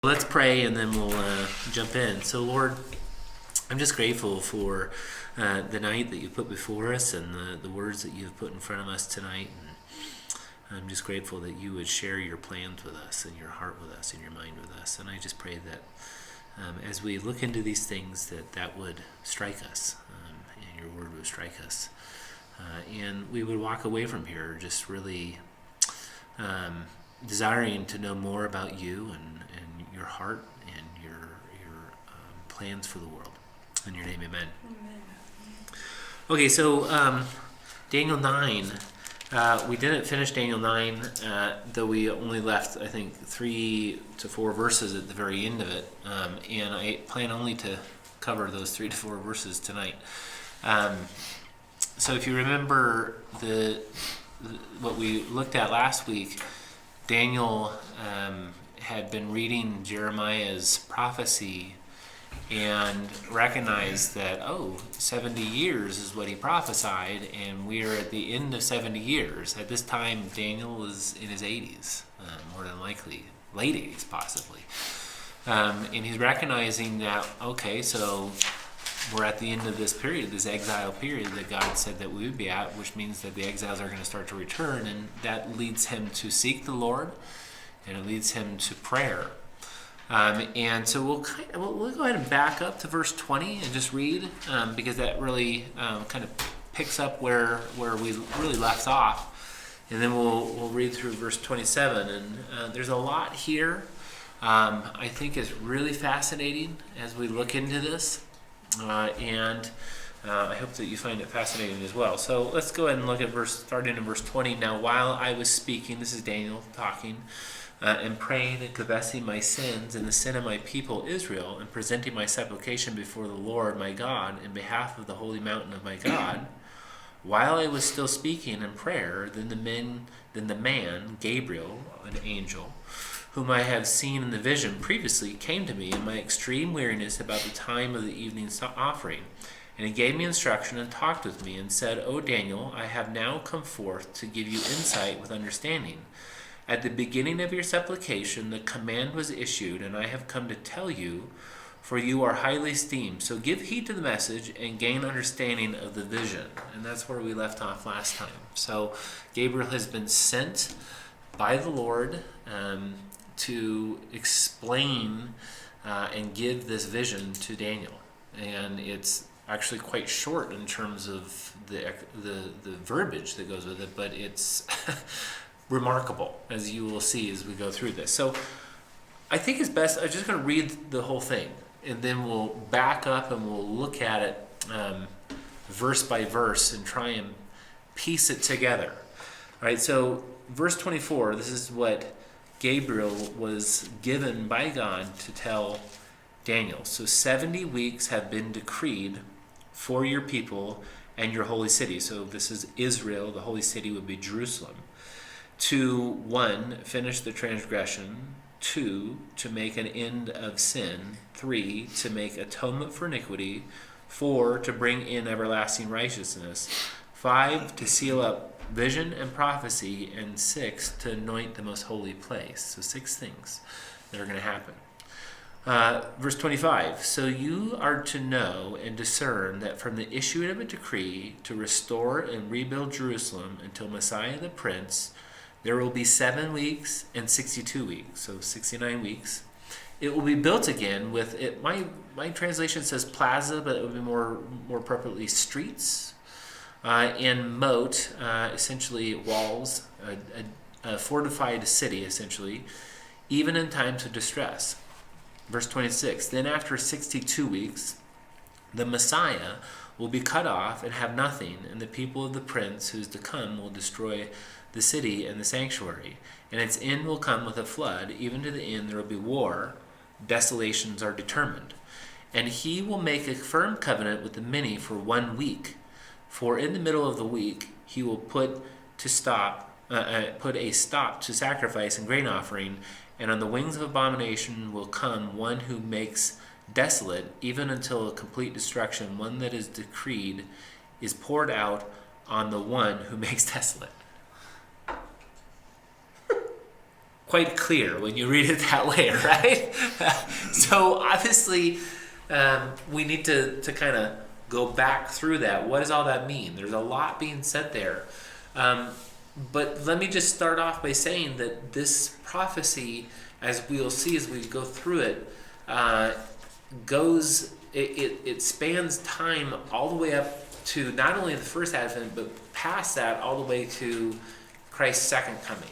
Let's pray and then we'll jump in. So, Lord, I'm just grateful for the night that you put before us and the words that you've put in front of us tonight. And I'm just grateful that you would share your plans with us and your heart with us and your mind with us. And I just pray that as we look into these things, that would strike us and your word would strike us. And we would walk away from here just really desiring to know more about you and your heart and your plans for the world. In your name, amen. Amen. Okay, so Daniel 9. We didn't finish Daniel 9, though we only left, I think, 3 to 4 verses at the very end of it. And I plan only to cover those 3 to 4 verses tonight. So if you remember what we looked at last week, Daniel had been reading Jeremiah's prophecy and recognized that, 70 years is what he prophesied, and we're at the end of 70 years. At this time, Daniel was in his 80s, more than likely, late 80s possibly. And he's recognizing that, so we're at the end of this period, this exile period that God said that we would be at, which means that the exiles are going to start to return, and that leads him to seek the Lord, and it leads him to prayer. And so we'll go ahead and back up to verse 20 and just read, because that really kind of picks up where we really left off, and then we'll read through verse 27. And there's a lot here. I think it's really fascinating as we look into this. And I hope that you find it fascinating as well. So let's go ahead and look at starting in verse 20. Now, while I was speaking, this is Daniel talking, and praying and confessing my sins and the sin of my people Israel, and presenting my supplication before the Lord my God in behalf of the holy mountain of my God, while I was still speaking in prayer, then the man, Gabriel, an angel, whom I have seen in the vision previously, came to me in my extreme weariness about the time of the evening offering. And he gave me instruction and talked with me and said, O Daniel, I have now come forth to give you insight with understanding. At the beginning of your supplication, the command was issued, and I have come to tell you, for you are highly esteemed. So give heed to the message and gain understanding of the vision. And that's where we left off last time. So Gabriel has been sent by the Lord to explain and give this vision to Daniel. And it's actually quite short in terms of the verbiage that goes with it, but it's remarkable, as you will see as we go through this. So I think it's best, I'm just going to read the whole thing, and then we'll back up and we'll look at it verse by verse and try and piece it together. All right, so verse 24, this is what Gabriel was given by God to tell Daniel. So 70 weeks have been decreed for your people and your holy city. So this is Israel, the holy city would be Jerusalem. To 1, finish the transgression. 2, to make an end of sin. 3, to make atonement for iniquity. 4, to bring in everlasting righteousness. 5, to seal up vision and prophecy. And 6, to anoint the most holy place. So 6 things that are going to happen. Verse 25, so you are to know and discern that from the issuing of a decree to restore and rebuild Jerusalem until Messiah the Prince, there will be 7 weeks and 62 weeks, so 69 weeks. It will be built again with it. My translation says plaza, but it would be more appropriately streets, and moat, essentially walls, a fortified city, essentially, even in times of distress. Verse 26, then after 62 weeks, the Messiah will be cut off and have nothing, and the people of the prince who is to come will destroy the city and the sanctuary. And its end will come with a flood, even to the end there will be war. Desolations are determined. And he will make a firm covenant with the many for 1 week. For in the middle of the week he will put a stop to sacrifice and grain offering, and on the wings of abomination will come one who makes desolate, even until a complete destruction. One that is decreed is poured out on the one who makes desolate. quite clear when you read it that way, right? So obviously, we need to kind of go back through that. What does all that mean? There's a lot being said there. But let me just start off by saying that this prophecy, as we'll see as we go through it, it spans time all the way up to not only the first advent, but past that all the way to Christ's second coming.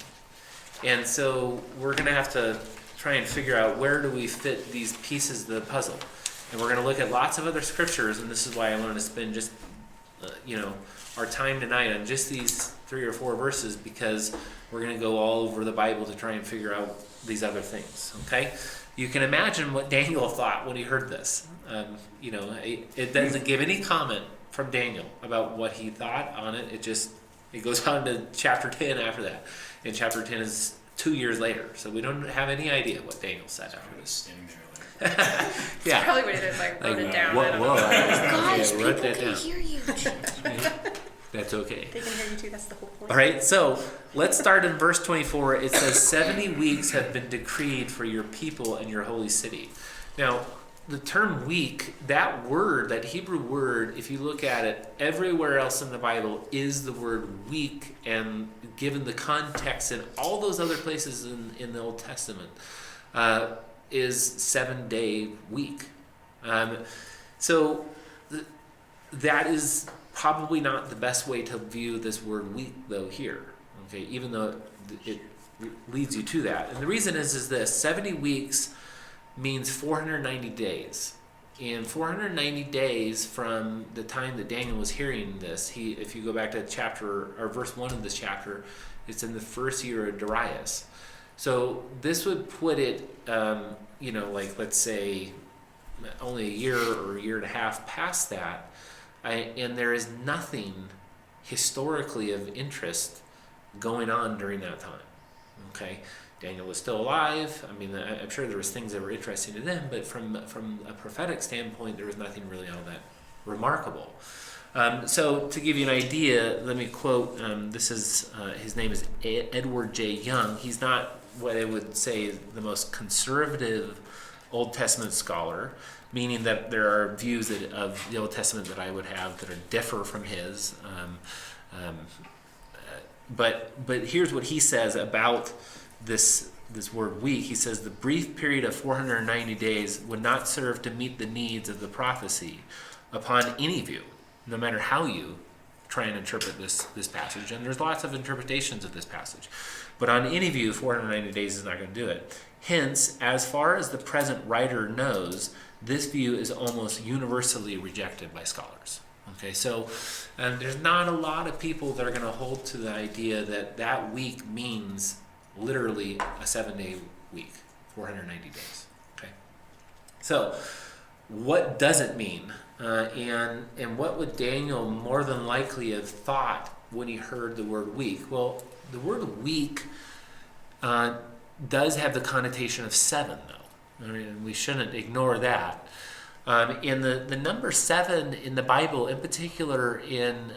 And so we're going to have to try and figure out where do we fit these pieces of the puzzle. And we're going to look at lots of other scriptures, and this is why I wanted to spend just our time tonight on just these 3 or 4 verses, because we're going to go all over the Bible to try and figure out these other things. Okay, you can imagine what Daniel thought when he heard this. It doesn't give any comment from Daniel about what he thought on it. It goes on to chapter 10 after that, and chapter 10 is 2 years later, so we don't have any idea what Daniel said after this. Standing there Yeah. Probably what he did, wrote it down. Guys, wrote people that can down. hear you. That's okay. They can hear you too, that's the whole point. All right, so let's start in verse 24. It says, 70 weeks have been decreed for your people and your holy city. Now, the term week, that word, that Hebrew word, if you look at it, everywhere else in the Bible is the word week, and given the context in all those other places in the Old Testament, is 7-day week. So that is probably not the best way to view this word week, though, here. Okay, even though it leads you to that. And the reason is this: 70 weeks means 490 days. And 490 days from the time that Daniel was hearing this, if you go back to verse 1 of this chapter, it's in the first year of Darius. So this would put it, let's say only a year or a year and a half past that. And there is nothing historically of interest going on during that time. Okay, Daniel was still alive. I mean, I'm sure there was things that were interesting to them, but from a prophetic standpoint, there was nothing really all that remarkable. So to give you an idea, let me quote. This is his name is Edward J. Young. He's not what I would say is the most conservative Old Testament scholar, meaning that there are views of the Old Testament that I would have that are differ from his. But here's what he says about this word week. He says the brief period of 490 days would not serve to meet the needs of the prophecy upon any view, no matter how you try and interpret this passage. And there's lots of interpretations of this passage. But on any view, 490 days is not going to do it. Hence, as far as the present writer knows, this view is almost universally rejected by scholars. Okay, so there's not a lot of people that are going to hold to the idea that week means literally a 7-day week, 490 days. Okay, so what does it mean? And what would Daniel more than likely have thought when he heard the word week? Well, the word week does have the connotation of 7, though. I mean, we shouldn't ignore that. And the number 7 in the Bible, in particular in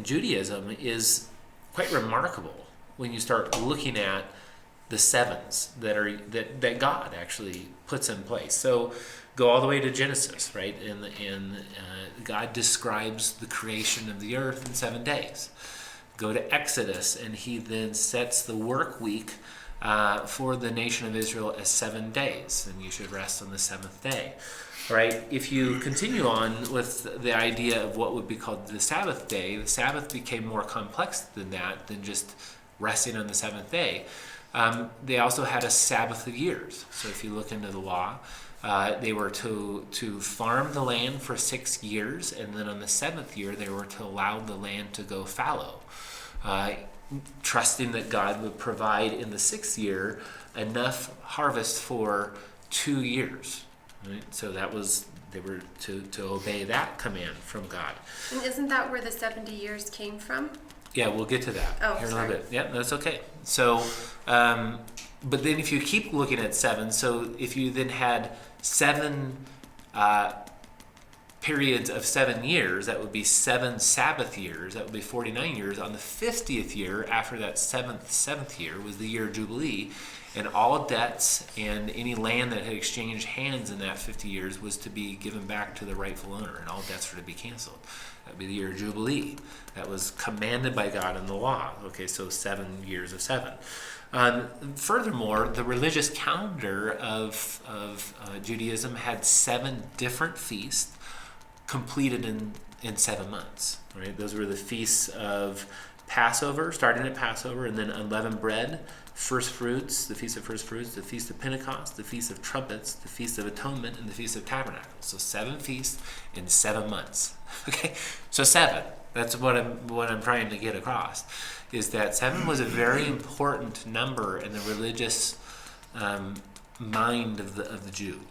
Judaism, is quite remarkable when you start looking at the sevens that God actually puts in place. So go all the way to Genesis, right? And God describes the creation of the earth in 7 days. Go to Exodus, and he then sets the work week for the nation of Israel as 7 days, and you should rest on the 7th day. Right? If you continue on with the idea of what would be called the Sabbath day, the Sabbath became more complex than that, than just resting on the 7th day. They also had a Sabbath of years. So if you look into the law, they were to farm the land for 6 years, and then on the 7th year they were to allow the land to go fallow, trusting that God would provide in the 6th year enough harvest for 2 years. Right? So they were to obey that command from God. And isn't that where the 70 years came from? Yeah, we'll get to that here in a little bit. Yeah, that's okay. So, but then if you keep looking at 7, so if you then had 7 periods of 7 years, that would be 7 Sabbath years, that would be 49 years. On the 50th year, after that seventh year, was the year of Jubilee, and all debts and any land that had exchanged hands in that 50 years was to be given back to the rightful owner, and all debts were to be canceled. That would be the year of Jubilee. That was commanded by God in the law. Okay, so 7 years of 7. Furthermore, the religious calendar of Judaism had 7 different feasts completed in 7 months. Right? Those were the feasts of Passover, starting at Passover, and then unleavened bread, first fruits, the Feast of First Fruits, the Feast of Pentecost, the Feast of Trumpets, the Feast of Atonement, and the Feast of Tabernacles. So 7 feasts in 7 months. Okay, so 7. That's what I'm trying to get across, is that 7 was a very important number in the religious mind of the Jew.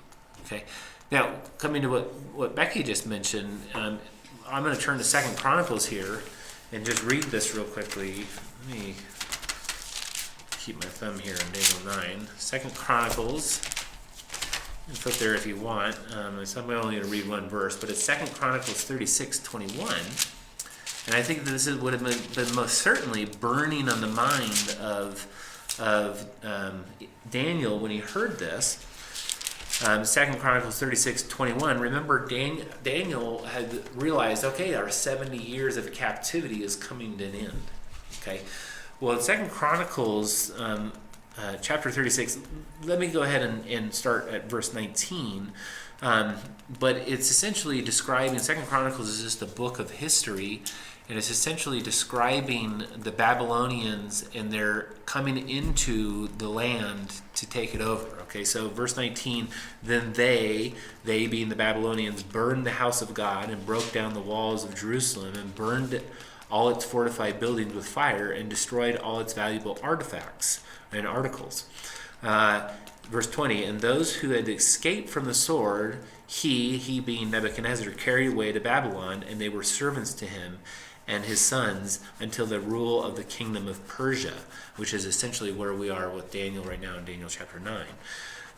Okay, now coming to what Becky just mentioned, I'm going to turn to 2 Chronicles here and just read this real quickly. Let me keep my thumb here on Daniel 9. 2 Chronicles. You can flip there if you want. So I'm only going to read one verse, but it's 2 Chronicles 36:21. And I think that this would have been most certainly burning on the mind of Daniel when he heard this. 2 Chronicles 36:21. Remember, Daniel had realized, okay, our 70 years of captivity is coming to an end. Okay. Well, in 2 Chronicles chapter 36, let me go ahead and start at verse 19. But it's essentially describing, 2 Chronicles is just a book of history, and it's essentially describing the Babylonians and their coming into the land to take it over. Okay, so verse 19, then they being the Babylonians, burned the house of God and broke down the walls of Jerusalem and burned all its fortified buildings with fire and destroyed all its valuable artifacts and articles. Verse 20, and those who had escaped from the sword, he being Nebuchadnezzar, carried away to Babylon, and they were servants to him and his sons until the rule of the kingdom of Persia, which is essentially where we are with Daniel right now in Daniel chapter 9.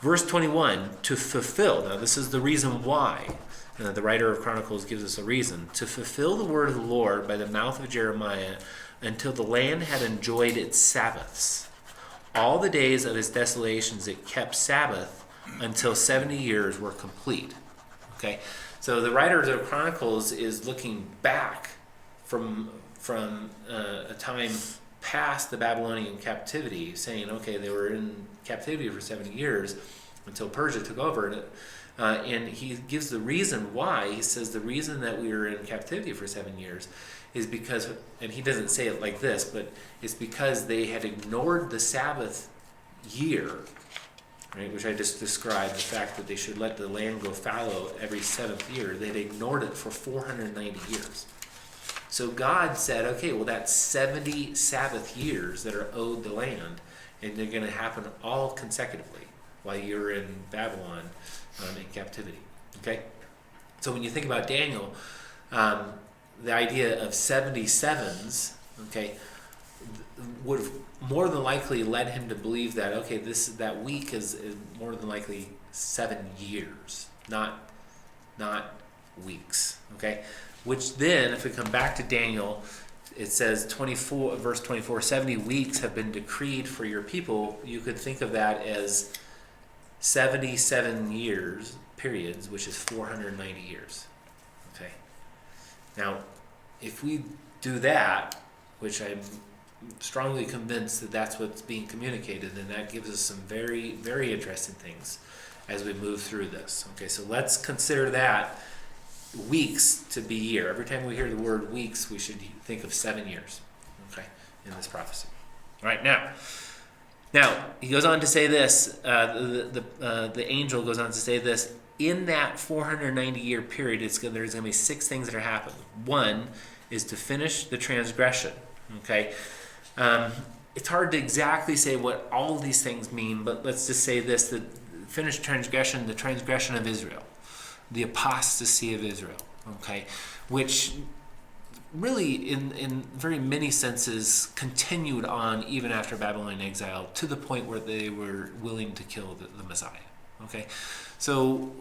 Verse 21, to fulfill, now this is the reason why. The writer of Chronicles gives us a reason. To fulfill the word of the Lord by the mouth of Jeremiah until the land had enjoyed its Sabbaths. All the days of its desolations it kept Sabbath until 70 years were complete. Okay, so the writer of Chronicles is looking back from a time past the Babylonian captivity, saying, okay, they were in captivity for 70 years until Persia took over. And he gives the reason why. He says the reason that we were in captivity for 7 years is because, and he doesn't say it like this, but it's because they had ignored the Sabbath year, right, which I just described, the fact that they should let the land go fallow every 7th year. They'd ignored it for 490 years. So God said, okay, well, that's 70 Sabbath years that are owed the land, and they're going to happen all consecutively while you're in Babylon in captivity. Okay? So when you think about Daniel, the idea of 77s, okay, would have more than likely led him to believe that, okay, that week is more than likely 7 years, not weeks. Okay? Which then, if we come back to Daniel, it says verse 24, 70 weeks have been decreed for your people. You could think of that as 77 years, periods, which is 490 years. Okay. Now, if we do that, which I'm strongly convinced that that's what's being communicated, then that gives us some very, very interesting things as we move through this. Okay, so let's consider that weeks to be year. Every time we hear the word weeks, we should think of 7 years, okay, in this prophecy. All right, now he goes on to say this, the angel goes on to say this, in that 490-year period, there's going to be 6 things that are happening. One is to finish the transgression, okay? It's hard to exactly say what all of these things mean, but let's just say this, the finished transgression, the transgression of Israel, the apostasy of Israel, okay, which really in very many senses continued on even after Babylonian exile to the point where they were willing to kill the Messiah, Okay, so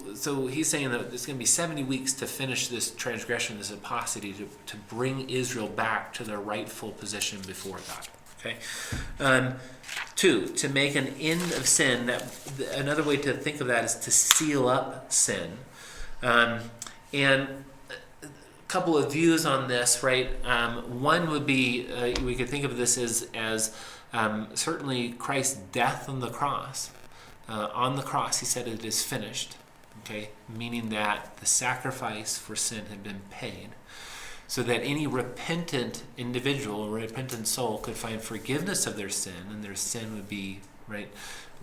he's saying that it's going to be 70 weeks to finish this transgression, this apostasy, to bring Israel back to their rightful position before God. Okay. 2, to make an end of sin. That another way to think of that is to seal up sin. And a couple of views on this, right? One would be we could think of this as certainly Christ's death on the cross. On the cross, he said, "It is finished." Okay, meaning that the sacrifice for sin had been paid, so that any repentant individual or repentant soul could find forgiveness of their sin, and their sin would be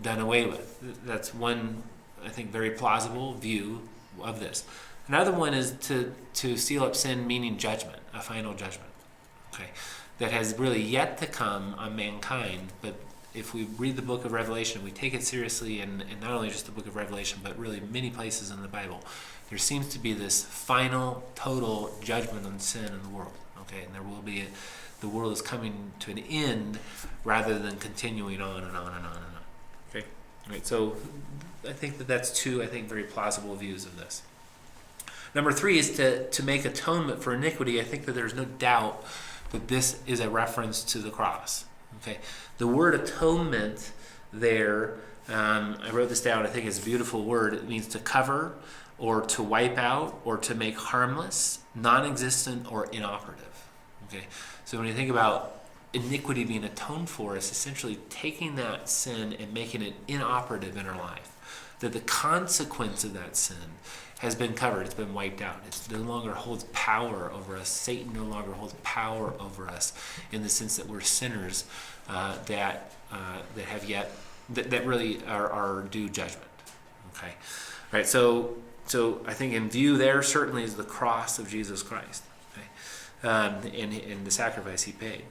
done away with. That's one, I think, very plausible view of this. Another one is to seal up sin, meaning judgment, a final judgment. Okay, that has really yet to come on mankind, but if we read the book of Revelation, we take it seriously, and not only just the book of Revelation, but really many places in the Bible, there seems to be this final, total judgment on sin in the world. Okay, and there will be the world is coming to an end rather than continuing on and on and on and on. Okay, all right. So I think that's two, very plausible views of this. Number 3 is to make atonement for iniquity. I think that there's no doubt that this is a reference to the cross. Okay, the word atonement there, I wrote this down, I think it's a beautiful word. It means to cover or to wipe out or to make harmless, non-existent, or inoperative. Okay, so when you think about iniquity being atoned for, it's essentially taking that sin and making it inoperative in our life. That the consequence of that sin has been covered, it's been wiped out. It no longer holds power over us. Satan no longer holds power over us in the sense that we're sinners that really are due judgment. Okay, right. So I think in view there certainly is the cross of Jesus Christ, okay, and the sacrifice he paid.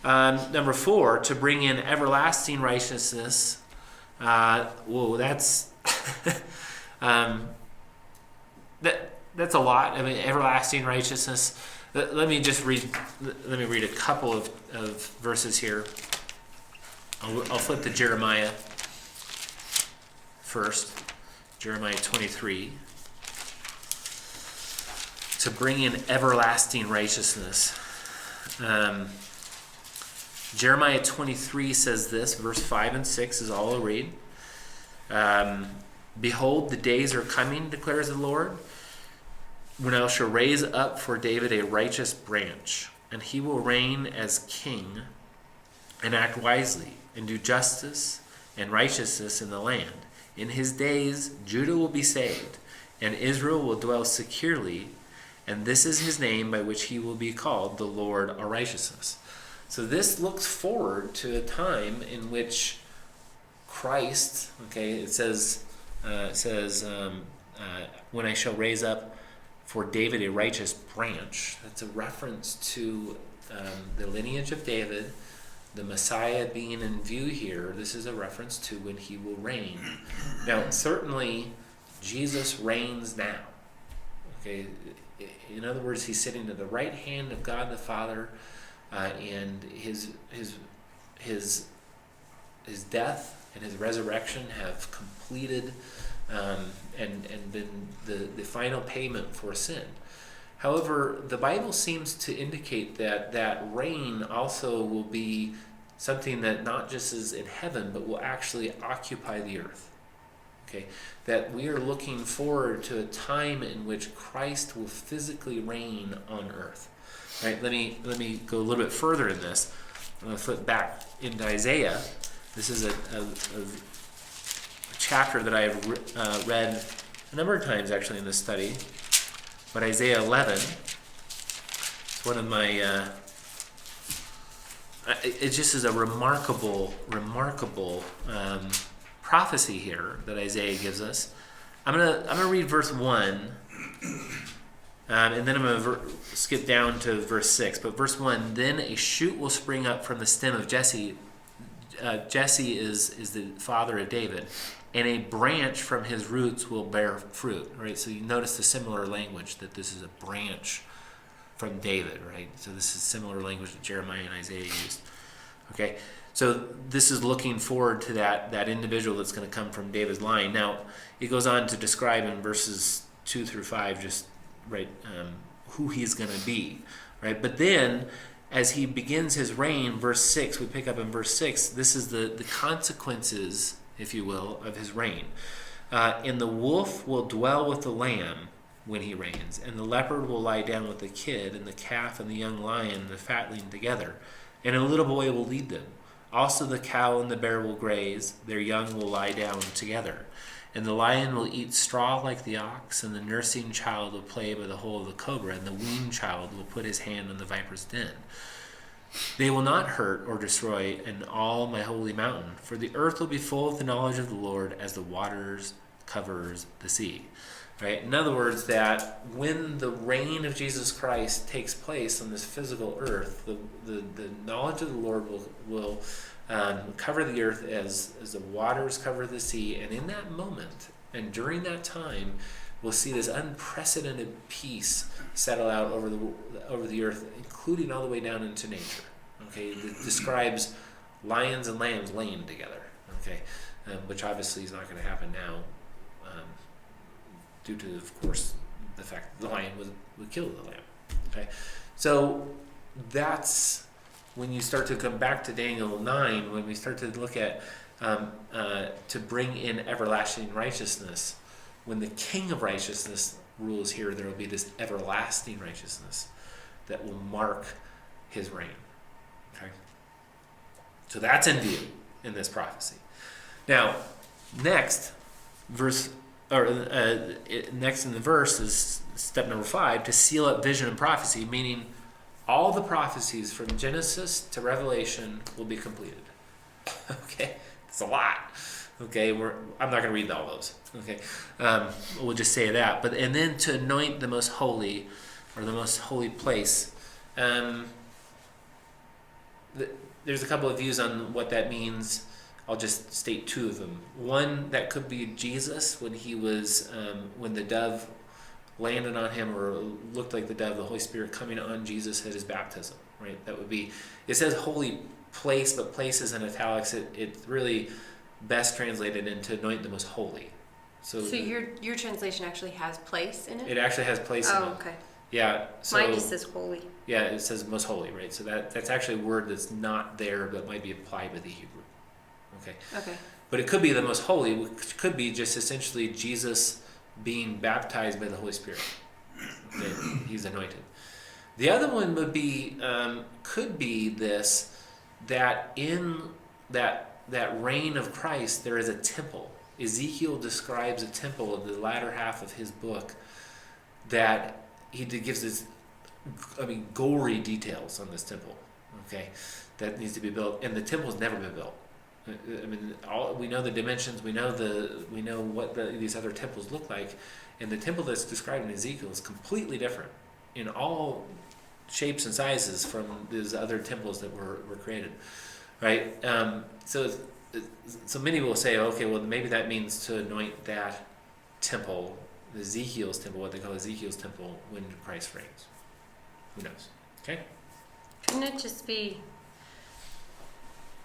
Number 4, to bring in everlasting righteousness. That's that's a lot. I mean, everlasting righteousness. Let me read a couple of verses here. I'll flip to Jeremiah first. Jeremiah 23. To bring in everlasting righteousness. Jeremiah 23 says this, verse 5 and 6 is all I'll read. Behold, the days are coming, declares the Lord, when I shall raise up for David a righteous branch, and he will reign as king and act wisely and do justice and righteousness in the land. In his days, Judah will be saved, and Israel will dwell securely, and this is his name by which he will be called, the Lord our righteousness. So this looks forward to a time in which Christ, okay, it says, when I shall raise up for David a righteous branch. That's a reference to the lineage of David, the Messiah being in view here. This is a reference to when he will reign. Now, certainly, Jesus reigns now. Okay, in other words, he's sitting to the right hand of God the Father, and his death and his resurrection have completed and been the final payment for sin. However, the Bible seems to indicate that reign also will be something that not just is in heaven, but will actually occupy the earth. Okay, that we are looking forward to a time in which Christ will physically reign on earth. Right? Let me go a little bit further in this. I'm going to flip back into Isaiah. This is a chapter that I have read a number of times actually in this study. But Isaiah 11, it's one of my, it just is a remarkable prophecy here that Isaiah gives us. I'm gonna read verse 1, and then I'm gonna skip down to verse 6. But verse 1, then a shoot will spring up from the stem of Jesse. Jesse is the father of David, and a branch from his roots will bear fruit. Right, so you notice the similar language that this is a branch from David. Right, so this is similar language that Jeremiah and Isaiah used. Okay, So this is looking forward to that individual that's going to come from David's line. Now, it goes on to describe in verses 2 through 5 just who he's going to be, right? But then, as he begins his reign, verse 6, we pick up in verse 6, this is the consequences, if you will, of his reign. And the wolf will dwell with the lamb when he reigns, and the leopard will lie down with the kid, and the calf and the young lion and the fatling together, and a little boy will lead them. Also the cow and the bear will graze, their young will lie down together. And the lion will eat straw like the ox, and the nursing child will play by the hole of the cobra, and the weaned child will put his hand on the viper's den. They will not hurt or destroy in all my holy mountain, for the earth will be full of the knowledge of the Lord as the waters covers the sea. Right? In other words, that when the reign of Jesus Christ takes place on this physical earth, the knowledge of the Lord will cover the earth as the waters cover the sea. And in that moment, and during that time, we'll see this unprecedented peace settle out over the earth, including all the way down into nature. Okay, it describes lions and lambs laying together. Okay, which obviously is not going to happen now, due to, of course, the fact that the lion would kill the lamb. Okay, so that's when you start to come back to Daniel 9, when we start to look at to bring in everlasting righteousness. When the King of righteousness rules here, there will be this everlasting righteousness that will mark his reign. Okay, so that's in view in this prophecy. Now, next in the verse is step number 5, to seal up vision and prophecy, meaning all the prophecies from Genesis to Revelation will be completed. Okay, it's a lot. Okay, I'm not going to read all those. Okay, we'll just say that. And then to anoint the most holy, or the most holy place. There's a couple of views on what that means. I'll just state 2 of them. One, that could be Jesus when he was, when the dove landed on him, or looked like the dove, the Holy Spirit coming on Jesus at his baptism. Right? That would be. It says holy place, but place is in italics. It really best translated into anoint the most holy. So your translation actually has place in it? It actually has place in it. Oh, okay. Yeah. So, mine just says holy. Yeah, it says most holy, right? So that's actually a word that's not there, but might be applied by the Hebrew. Okay. Okay. But it could be the most holy, which could be just essentially Jesus being baptized by the Holy Spirit. Okay? He's anointed. The other one would be, could be this, that in that reign of Christ, there is a temple. Ezekiel describes a temple in the latter half of his book that he gives this, gory details on this temple, okay, that needs to be built, and the temple's never been built. We know the dimensions, we know what these other temples look like, and the temple that's described in Ezekiel is completely different in all shapes and sizes from these other temples that were created, right? So many will say, okay, well maybe that means to anoint that temple, Ezekiel's temple, what they call Ezekiel's temple, when Christ reigns. Who knows? Okay. Couldn't it just be?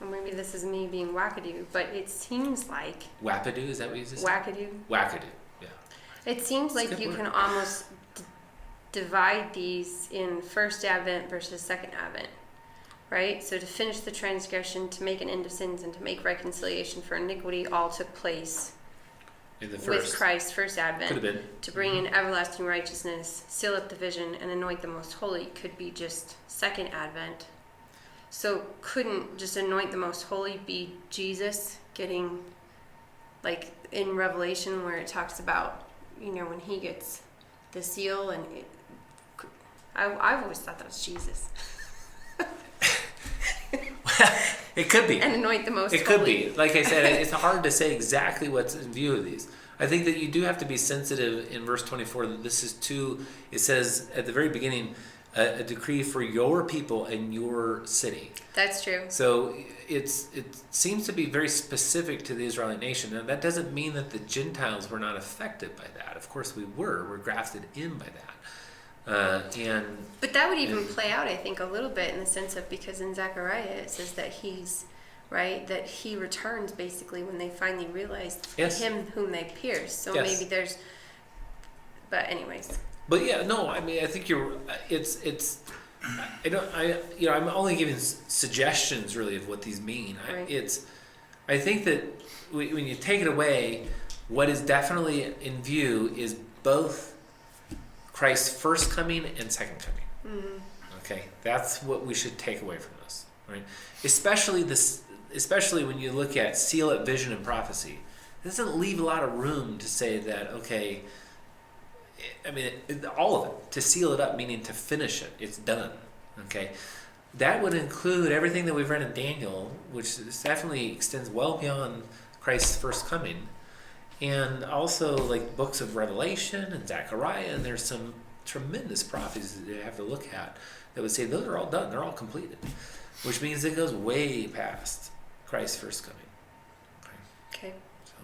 Or maybe this is me being wackadoo, but it seems like Wackadoo, is that what you just said? wackadoo. Wackadoo, yeah. It seems That's a like good you word. can almost divide these in first Advent versus second Advent, right? So to finish the transgression, to make an end of sins, and to make reconciliation for iniquity, all took place In the with first, Christ, first Advent. could have been. To bring in everlasting righteousness, seal up the vision, and anoint the most holy could be just second Advent. So couldn't just anoint the most holy be Jesus getting, like in Revelation where it talks about, when he gets the seal, and I've always thought that was Jesus. It could be. And anoint the most It holy. could be. Like I said, it's hard to say exactly what's in view of these. I think that you do have to be sensitive in verse 24 that this is it says at the very beginning, a decree for your people and your city. That's true. So it seems to be very specific to the Israelite nation. Now that doesn't mean that the Gentiles were not affected by that. Of course we were. We're grafted in by that. But that would even play out, I think, a little bit in the sense of, because in Zechariah it says that he's right? That he returns basically when they finally realize Yes. him whom they pierced. So Yes. maybe there's, but anyways. But yeah, no, I mean, I think it's, I'm only giving suggestions really of what these mean. Right. I think that when you take it away, what is definitely in view is both Christ's first coming and second coming. Mm-hmm. Okay, that's what we should take away from this, right? Especially when you look at seal it, vision, and prophecy. It doesn't leave a lot of room to say that, okay, I mean, all of it, to seal it up, meaning to finish it, it's done, okay? That would include everything that we've read in Daniel, which definitely extends well beyond Christ's first coming, and also like books of Revelation and Zechariah, and there's some tremendous prophecies that you have to look at that would say those are all done, they're all completed, which means it goes way past Christ's first coming. Okay. So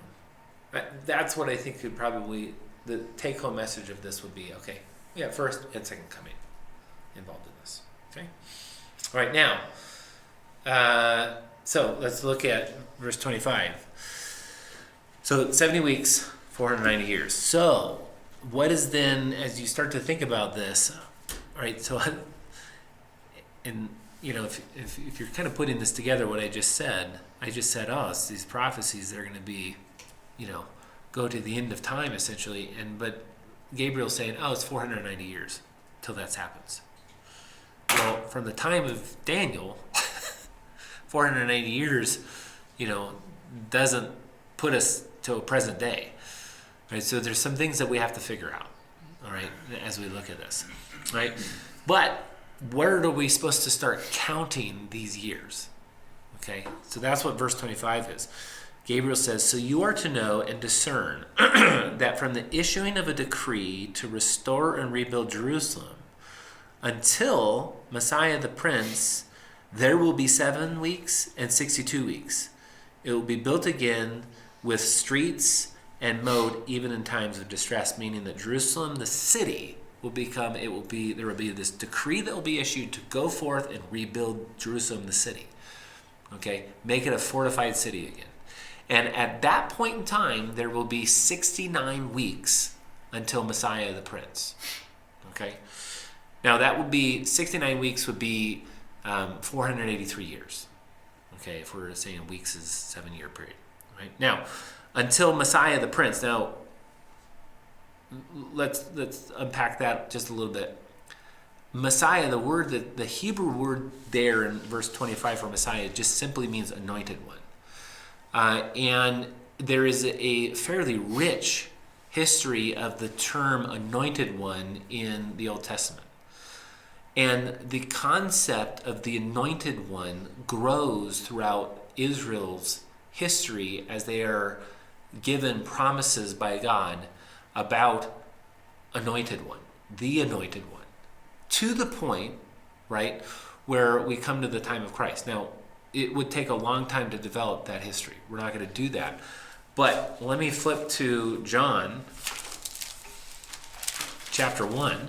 that's what I think could probably, the take-home message of this would be, okay, we have first and second coming involved in this. Okay. All right, now, so let's look at verse 25. So 70 weeks, 490 years. So what is then, as you start to think about this, right? So, and if you're kind of putting this together, what I just said, oh, it's these prophecies that are going to be, go to the end of time essentially, but Gabriel's saying, oh, it's 490 years till that happens. Well, from the time of Daniel, 480 years, doesn't put us to a present day, right? So there's some things that we have to figure out, all right, as we look at this, right? But where are we supposed to start counting these years? Okay, so that's what verse 25 is. Gabriel says, so you are to know and discern that from the issuing of a decree to restore and rebuild Jerusalem until Messiah the Prince, there will be 7 weeks and 62 weeks. It will be built again with streets and mode even in times of distress, meaning that Jerusalem, the city, there will be this decree that will be issued to go forth and rebuild Jerusalem, the city. Okay, make it a fortified city again. And at that point in time, there will be 69 weeks until Messiah the Prince. Okay, now that would be 69 weeks would be 483 years. Okay, if we're saying weeks is 7-year period, right? Now, until Messiah the Prince. Now, let's unpack that just a little bit. Messiah, the Hebrew word there in verse 25 for Messiah just simply means anointed one. And there is a fairly rich history of the term anointed one in the Old Testament. And the concept of the anointed one grows throughout Israel's history as they are given promises by God about anointed one, the anointed one, to the point, right, where we come to the time of Christ. Now, it would take a long time to develop that history. We're not going to do that. But let me flip to John chapter 1.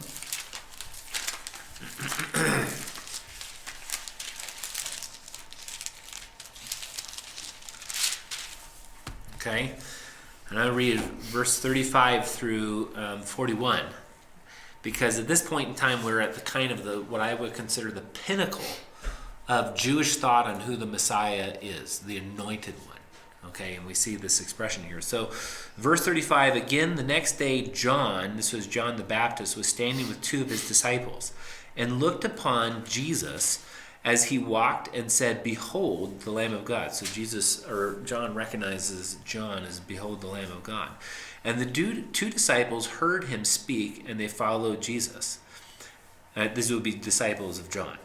Okay, and I'll read verse 35 through 41, because at this point in time we're at the kind of what I would consider the pinnacle of Jewish thought on who the Messiah is, the anointed one. Okay, and we see this expression here. So, verse 35, again, the next day John, this was John the Baptist, was standing with 2 of his disciples and looked upon Jesus as he walked and said, behold, the Lamb of God. So John recognizes John as, behold, the Lamb of God. And the 2 disciples heard him speak, and they followed Jesus. These would be disciples of John.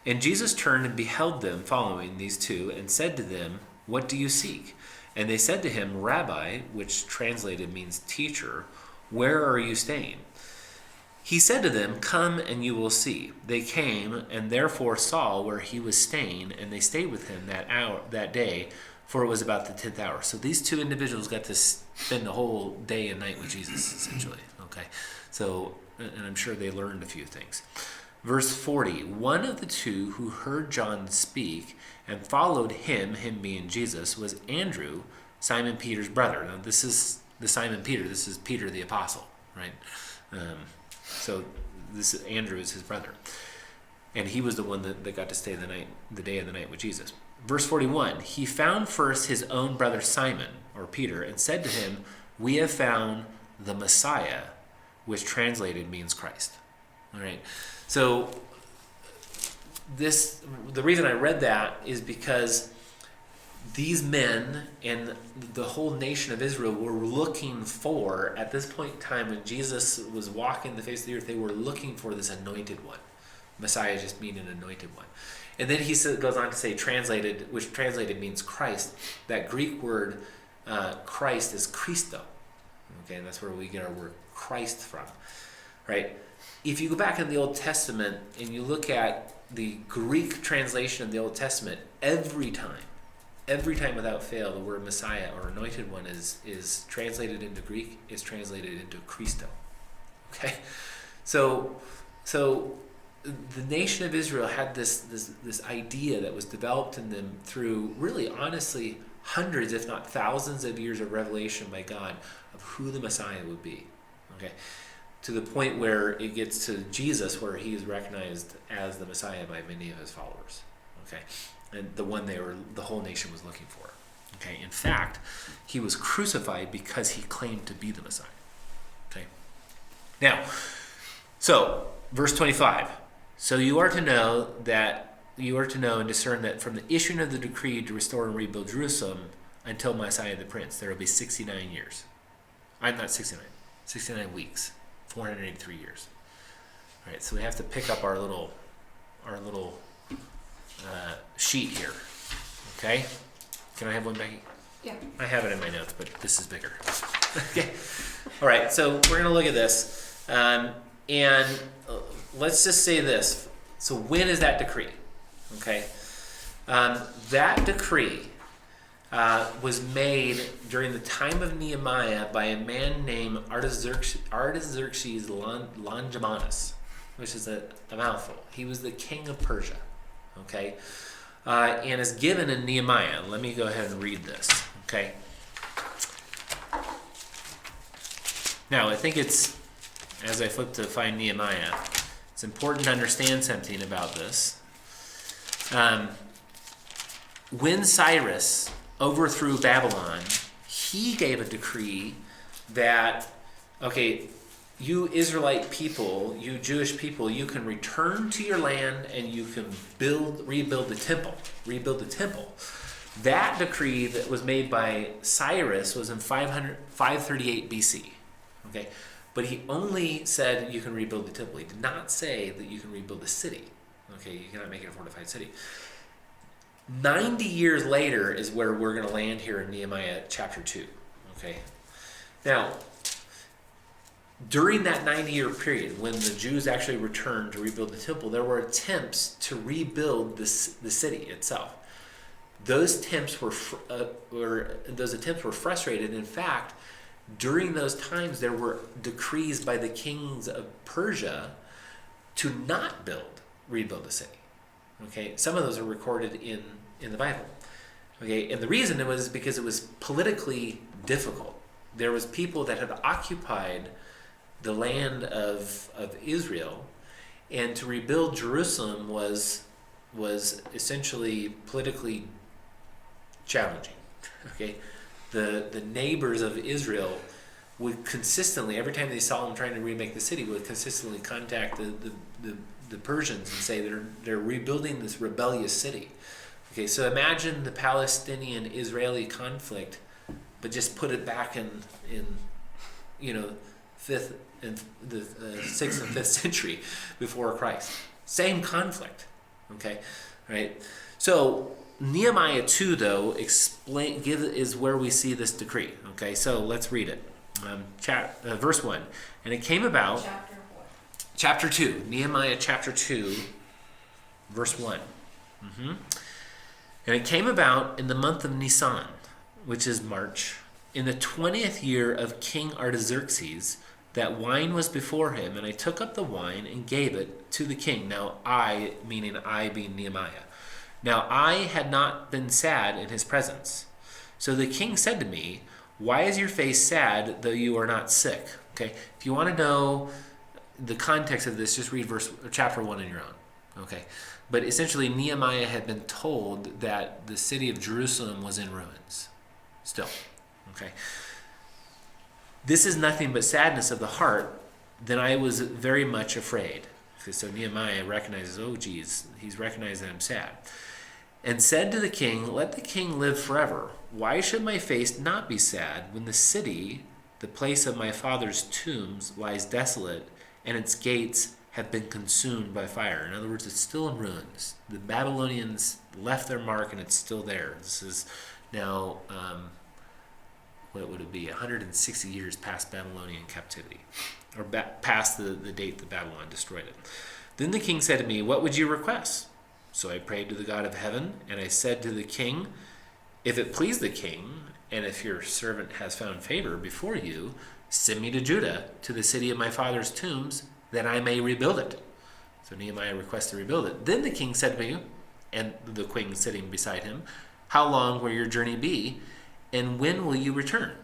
And Jesus turned and beheld them following, these 2, and said to them, what do you seek? And they said to him, Rabbi, which translated means teacher, where are you staying? He said to them, come and you will see. They came and therefore saw where he was staying, and they stayed with him that day, for it was about the 10th hour. So these 2 individuals got to spend the whole day and night with Jesus, essentially. Okay, so, and I'm sure they learned a few things. Verse 40, one of the two who heard John speak and followed him being Jesus, was Andrew, Simon Peter's brother. Now this is the Simon Peter. This is Peter the apostle, right? So this is Andrew is his brother. And he was the one that got to stay the day and the night with Jesus. Verse 41, he found first his own brother Simon, or Peter, and said to him, we have found the Messiah, which translated means Christ. All right. So the reason I read that is because these men and the whole nation of Israel were looking for, at this point in time when Jesus was walking the face of the earth, they were looking for this anointed one. Messiah just meaning an anointed one. And then he goes on to say translated, which translated means Christ. That Greek word Christ is Christo. Okay, and that's where we get our word Christ from, right? If you go back in the Old Testament and you look at the Greek translation of the Old Testament, every time without fail, the word Messiah or anointed one is translated into Greek, is translated into Christo. Okay? So the nation of Israel had this idea that was developed in them through really honestly hundreds, if not thousands of years of revelation by God of who the Messiah would be. Okay? To the point where it gets to Jesus, where he is recognized as the Messiah by many of his followers. Okay? And the one the whole nation was looking for. Okay? In fact, he was crucified because he claimed to be the Messiah. Okay? Now, so verse 25. So you are to know and discern that from the issuing of the decree to restore and rebuild Jerusalem until Messiah the Prince, there will be 69 years. I'm not 69. 69 weeks. 483 years. All right, so we have to pick up our little sheet here. Okay? Can I have one, Becky? Yeah. I have it in my notes, but this is bigger. Okay. All right, so we're going to look at this. And let's just say this. So when is that decree? Okay. That decree was made during the time of Nehemiah by a man named Artaxerxes Longimanus, which is a mouthful. He was the king of Persia. Okay. And is given in Nehemiah. Let me go ahead and read this. Okay. Now, I think it's, as I flip to find Nehemiah, it's important to understand something about this. When Cyrus overthrew Babylon, he gave a decree that, okay, you Israelite people, you Jewish people, you can return to your land and you can rebuild the temple. That decree that was made by Cyrus was in 538 BC. Okay, but he only said you can rebuild the temple. He did not say that you can rebuild the city. Okay, you cannot make it a fortified city. 90 years later is where we're going to land here in Nehemiah chapter 2. Okay, now, during that 90-year period, when the Jews actually returned to rebuild the temple, there were attempts to rebuild the city itself. Those attempts were frustrated. In fact, during those times, there were decrees by the kings of Persia to not rebuild the city. Okay, some of those are recorded in the Bible. Okay, and the reason it was because it was politically difficult. There was people that had occupied the land of Israel, and to rebuild Jerusalem was essentially politically challenging. Okay, the neighbors of Israel would consistently, every time they saw them trying to remake the city, would consistently contact the Persians and say they're rebuilding this rebellious city. Okay, so imagine the Palestinian-Israeli conflict, but just put it back in fifth and the 6th and 5th century before Christ. Same conflict. Okay, right? So Nehemiah 2, though, is where we see this decree. Okay, so let's read it. Verse 1. And it came about... Chapter 2. Nehemiah chapter 2, verse 1. And it came about in the month of Nisan, which is March, in the 20th year of King Artaxerxes, that wine was before him, and I took up the wine and gave it to the king. Now I, meaning I being Nehemiah. Now I had not been sad in his presence. So the king said to me, why is your face sad, though you are not sick? Okay, if you want to know the context of this, just read chapter 1 on your own. Okay, but essentially Nehemiah had been told that the city of Jerusalem was in ruins still. Okay, this is nothing but sadness of the heart. Then I was very much afraid. Okay, so Nehemiah recognizes, oh geez, he's recognized that I'm sad. And said to the king, let the king live forever. Why should my face not be sad when the city, the place of my father's tombs, lies desolate, and its gates have been consumed by fire? In other words, it's still in ruins. The Babylonians left their mark, and it's still there. This is now, what would it be, 160 years past Babylonian captivity, or past the date that Babylon destroyed it. Then the king said to me, what would you request? So I prayed to the God of heaven, and I said to the king, if it please the king, and if your servant has found favor before you, send me to Judah, to the city of my father's tombs, that I may rebuild it. So Nehemiah requests to rebuild it. Then the king said to me, and the queen sitting beside him, how long will your journey be, and when will you return?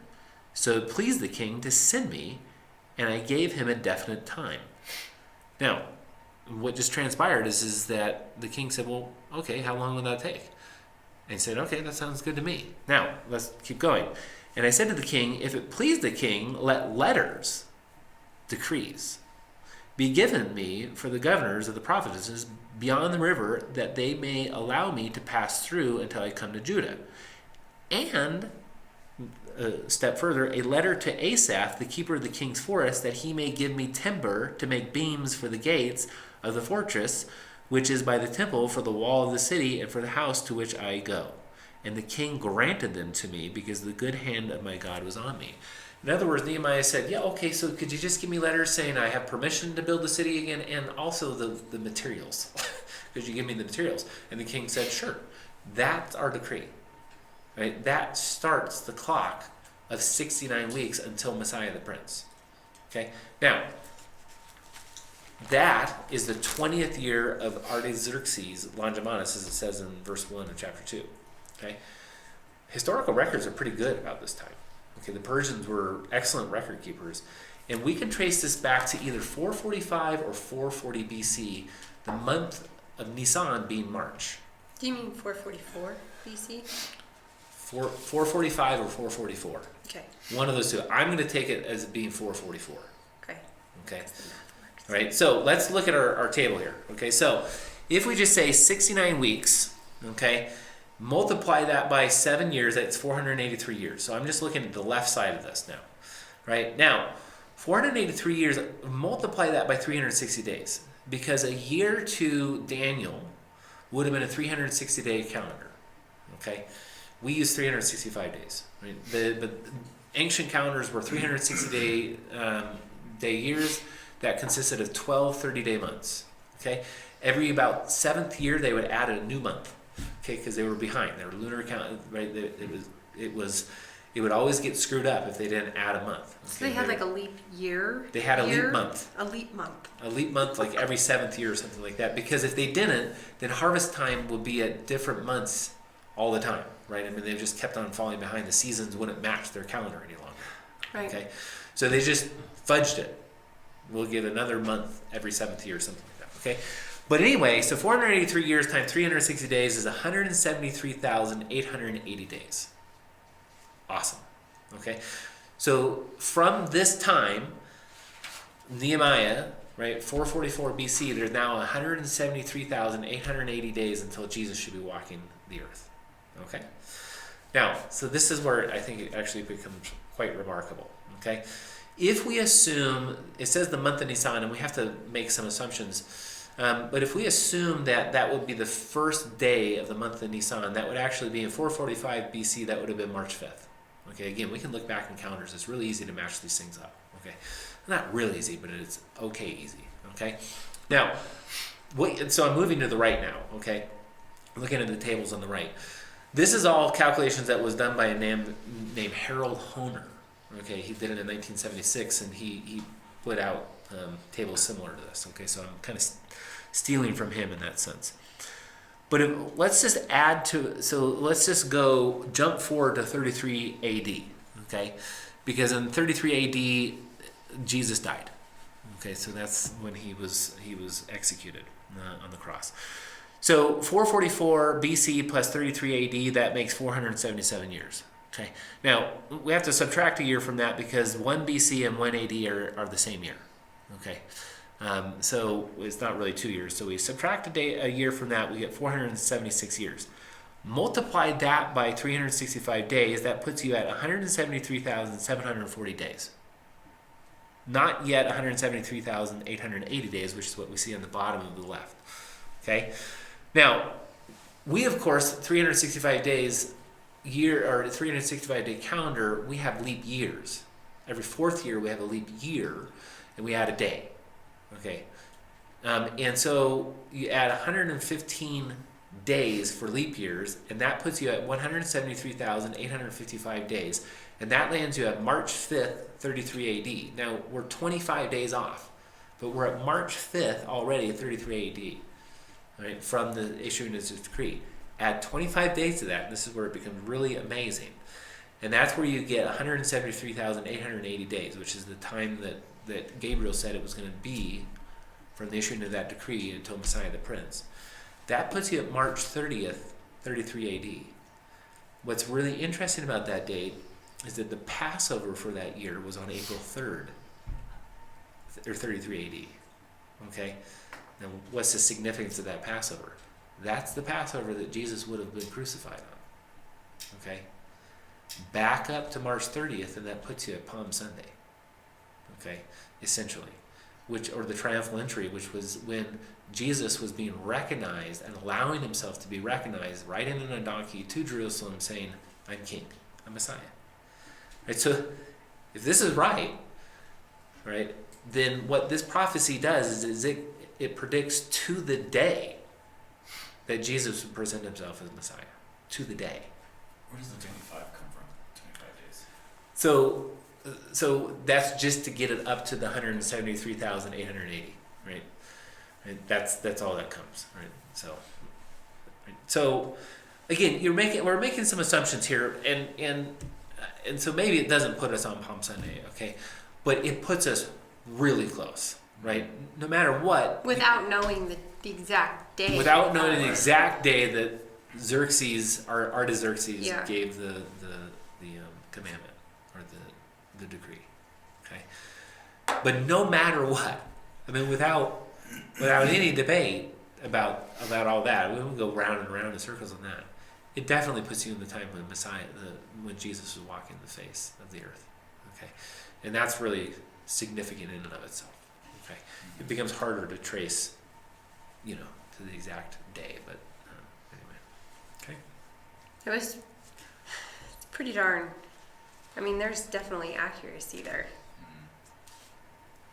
So it pleased the king to send me, and I gave him a definite time. Now, what just transpired is that the king said, well, okay, how long will that take? And he said, okay, that sounds good to me. Now, let's keep going. And I said to the king, if it please the king, let letters, decrees, be given me for the governors of the provinces beyond the river, that they may allow me to pass through until I come to Judah. And, a step further, a letter to Asaph, the keeper of the king's forest, that he may give me timber to make beams for the gates of the fortress, which is by the temple, for the wall of the city, and for the house to which I go. And the king granted them to me, because the good hand of my God was on me. In other words, Nehemiah said, yeah, okay, so could you just give me letters saying I have permission to build the city again, and also the materials? Could you give me the materials? And the king said, sure. That's our decree. Right? That starts the clock of 69 weeks until Messiah the Prince. Okay? Now, that is the 20th year of Artaxerxes Longimanus, as it says in verse 1 of chapter 2. Okay? Historical records are pretty good about this time. Okay, the Persians were excellent record keepers, and we can trace this back to either 445 or 440 BC, the month of Nisan being March. Do you mean 444 BC? 445 or 444. Okay. One of those two. I'm going to take it as being 444. Okay. Okay. All right, so let's look at our table here. Okay, so if we just say 69 weeks, okay, multiply that by 7 years, that's 483 years. So I'm just looking at the left side of this now. Right? Now, 483 years, multiply that by 360 days. Because a year to Daniel would have been a 360-day calendar. Okay? We use 365 days. Right? The ancient calendars were 360 day years that consisted of 12 30-day months. Okay? Every about 7th year, they would add a new month. Okay, because they were behind. Their lunar count, right? It would always get screwed up if they didn't add a month. Okay? So they had like a leap year? They had a leap month. A leap month. A leap month, like every 7th year or something like that. Because if they didn't, then harvest time would be at different months all the time, right? I mean, they just kept on falling behind. The seasons wouldn't match their calendar any longer. Right. Okay, so they just fudged it. We'll give another month every 7th year or something like that. Okay. But anyway, so 483 years times 360 days is 173,880 days. Awesome. Okay? So from this time, Nehemiah, right, 444 BC, there's now 173,880 days until Jesus should be walking the earth. Okay? Now, so this is where I think it actually becomes quite remarkable. Okay? If we assume, it says the month of Nisan, and we have to make some assumptions. But if we assume that that would be the first day of the month of Nisan, that would actually be in 445 BC, that would have been March 5th. Okay, again, we can look back in calendars. It's really easy to match these things up. Okay, not really easy, but it's okay easy. Okay, now, so I'm moving to the right now. Okay, looking at the tables on the right. This is all calculations that was done by a man named Harold Honer. Okay, he did it in 1976, and he put out tables similar to this. Okay, so I'm kind of stealing from him in that sense. But let's just let's just go jump forward to 33 AD, okay? Because in 33 AD, Jesus died. Okay, so that's when he was executed on the cross. So 444 BC plus 33 AD, that makes 477 years. Okay, now we have to subtract a year from that because 1 BC and 1 AD are the same year. Okay, so it's not really 2 years. So we subtract a year from that, we get 476 years. Multiply that by 365 days, that puts you at 173,740 days. Not yet 173,880 days, which is what we see on the bottom of the left. Okay, now we of course 365 days year or 365 day calendar, we have leap years. Every fourth year we have a leap year and we add a day. Okay, and so you add 115 days for leap years, and that puts you at 173,855 days, and that lands you at March 5th, 33 AD. Now we're 25 days off, but we're at March 5th already at 33 AD, right, from the issuing of this decree. Add 25 days to that, and this is where it becomes really amazing. And that's where you get 173,880 days, which is the time that Gabriel said it was going to be from the issuing of that decree until Messiah the Prince. That puts you at March 30th, 33 AD. What's really interesting about that date is that the Passover for that year was on April 3rd, or 33 AD. Okay? Now, what's the significance of that Passover? That's the Passover that Jesus would have been crucified on. Okay? Back up to March 30th, and that puts you at Palm Sunday. Okay? Essentially. Or the triumphal entry, which was when Jesus was being recognized and allowing himself to be recognized, riding on a donkey to Jerusalem, saying, I'm king, I'm Messiah. Right? So if this is right, then what this prophecy does is it predicts to the day that Jesus would present himself as Messiah. To the day. Where does the 25 come from? 25 days. So that's just to get it up to the 173,880, right? And that's all that comes, right? So again, we're making some assumptions here, and so maybe it doesn't put us on Palm Sunday, okay? But it puts us really close, right? No matter what. Without knowing the exact day. Without knowing the exact day that Xerxes, Artaxerxes, Yeah. gave the commandment or the decree, okay? But no matter what, I mean, without any debate about all that, we won't go round and round in circles on that. It definitely puts you in the time when when Jesus was walking the face of the earth, okay? And that's really significant in and of itself, okay? It becomes harder to trace, to the exact day, but anyway, okay? It's pretty darn. I mean, there's definitely accuracy there.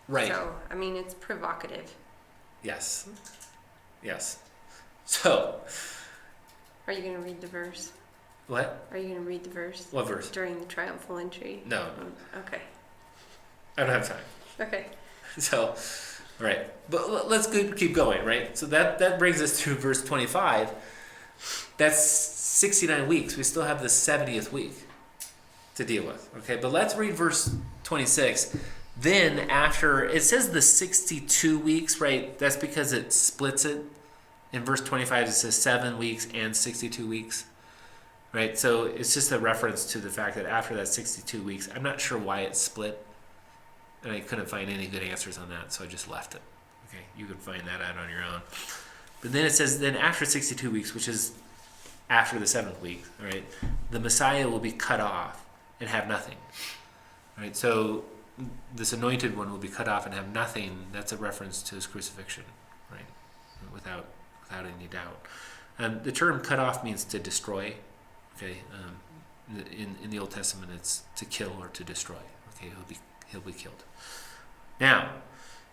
Right. So, I mean, it's provocative. Yes. So, Are you going to read the verse? what? Are you going to read the verse? What verse? During the triumphal entry? No, Okay. I don't have time. Okay. So, all right, but let's keep going, right? So that brings us to verse 25. That's 69 weeks. We still have the 70th week to deal with, okay? But let's read verse 26. Then after, it says the 62 weeks, right? That's because it splits it. In verse 25, it says 7 weeks and 62 weeks, right? So it's just a reference to the fact that after that 62 weeks, I'm not sure why it's split. And I couldn't find any good answers on that, so I just left it. Okay, you can find that out on your own. But then it says, then after 62 weeks, which is after the 7th week, all right, the Messiah will be cut off and have nothing. All right, so this anointed one will be cut off and have nothing. That's a reference to his crucifixion, right? Without any doubt. The term cut off means to destroy. Okay, in the Old Testament, it's to kill or to destroy. Okay, he'll be killed. Now,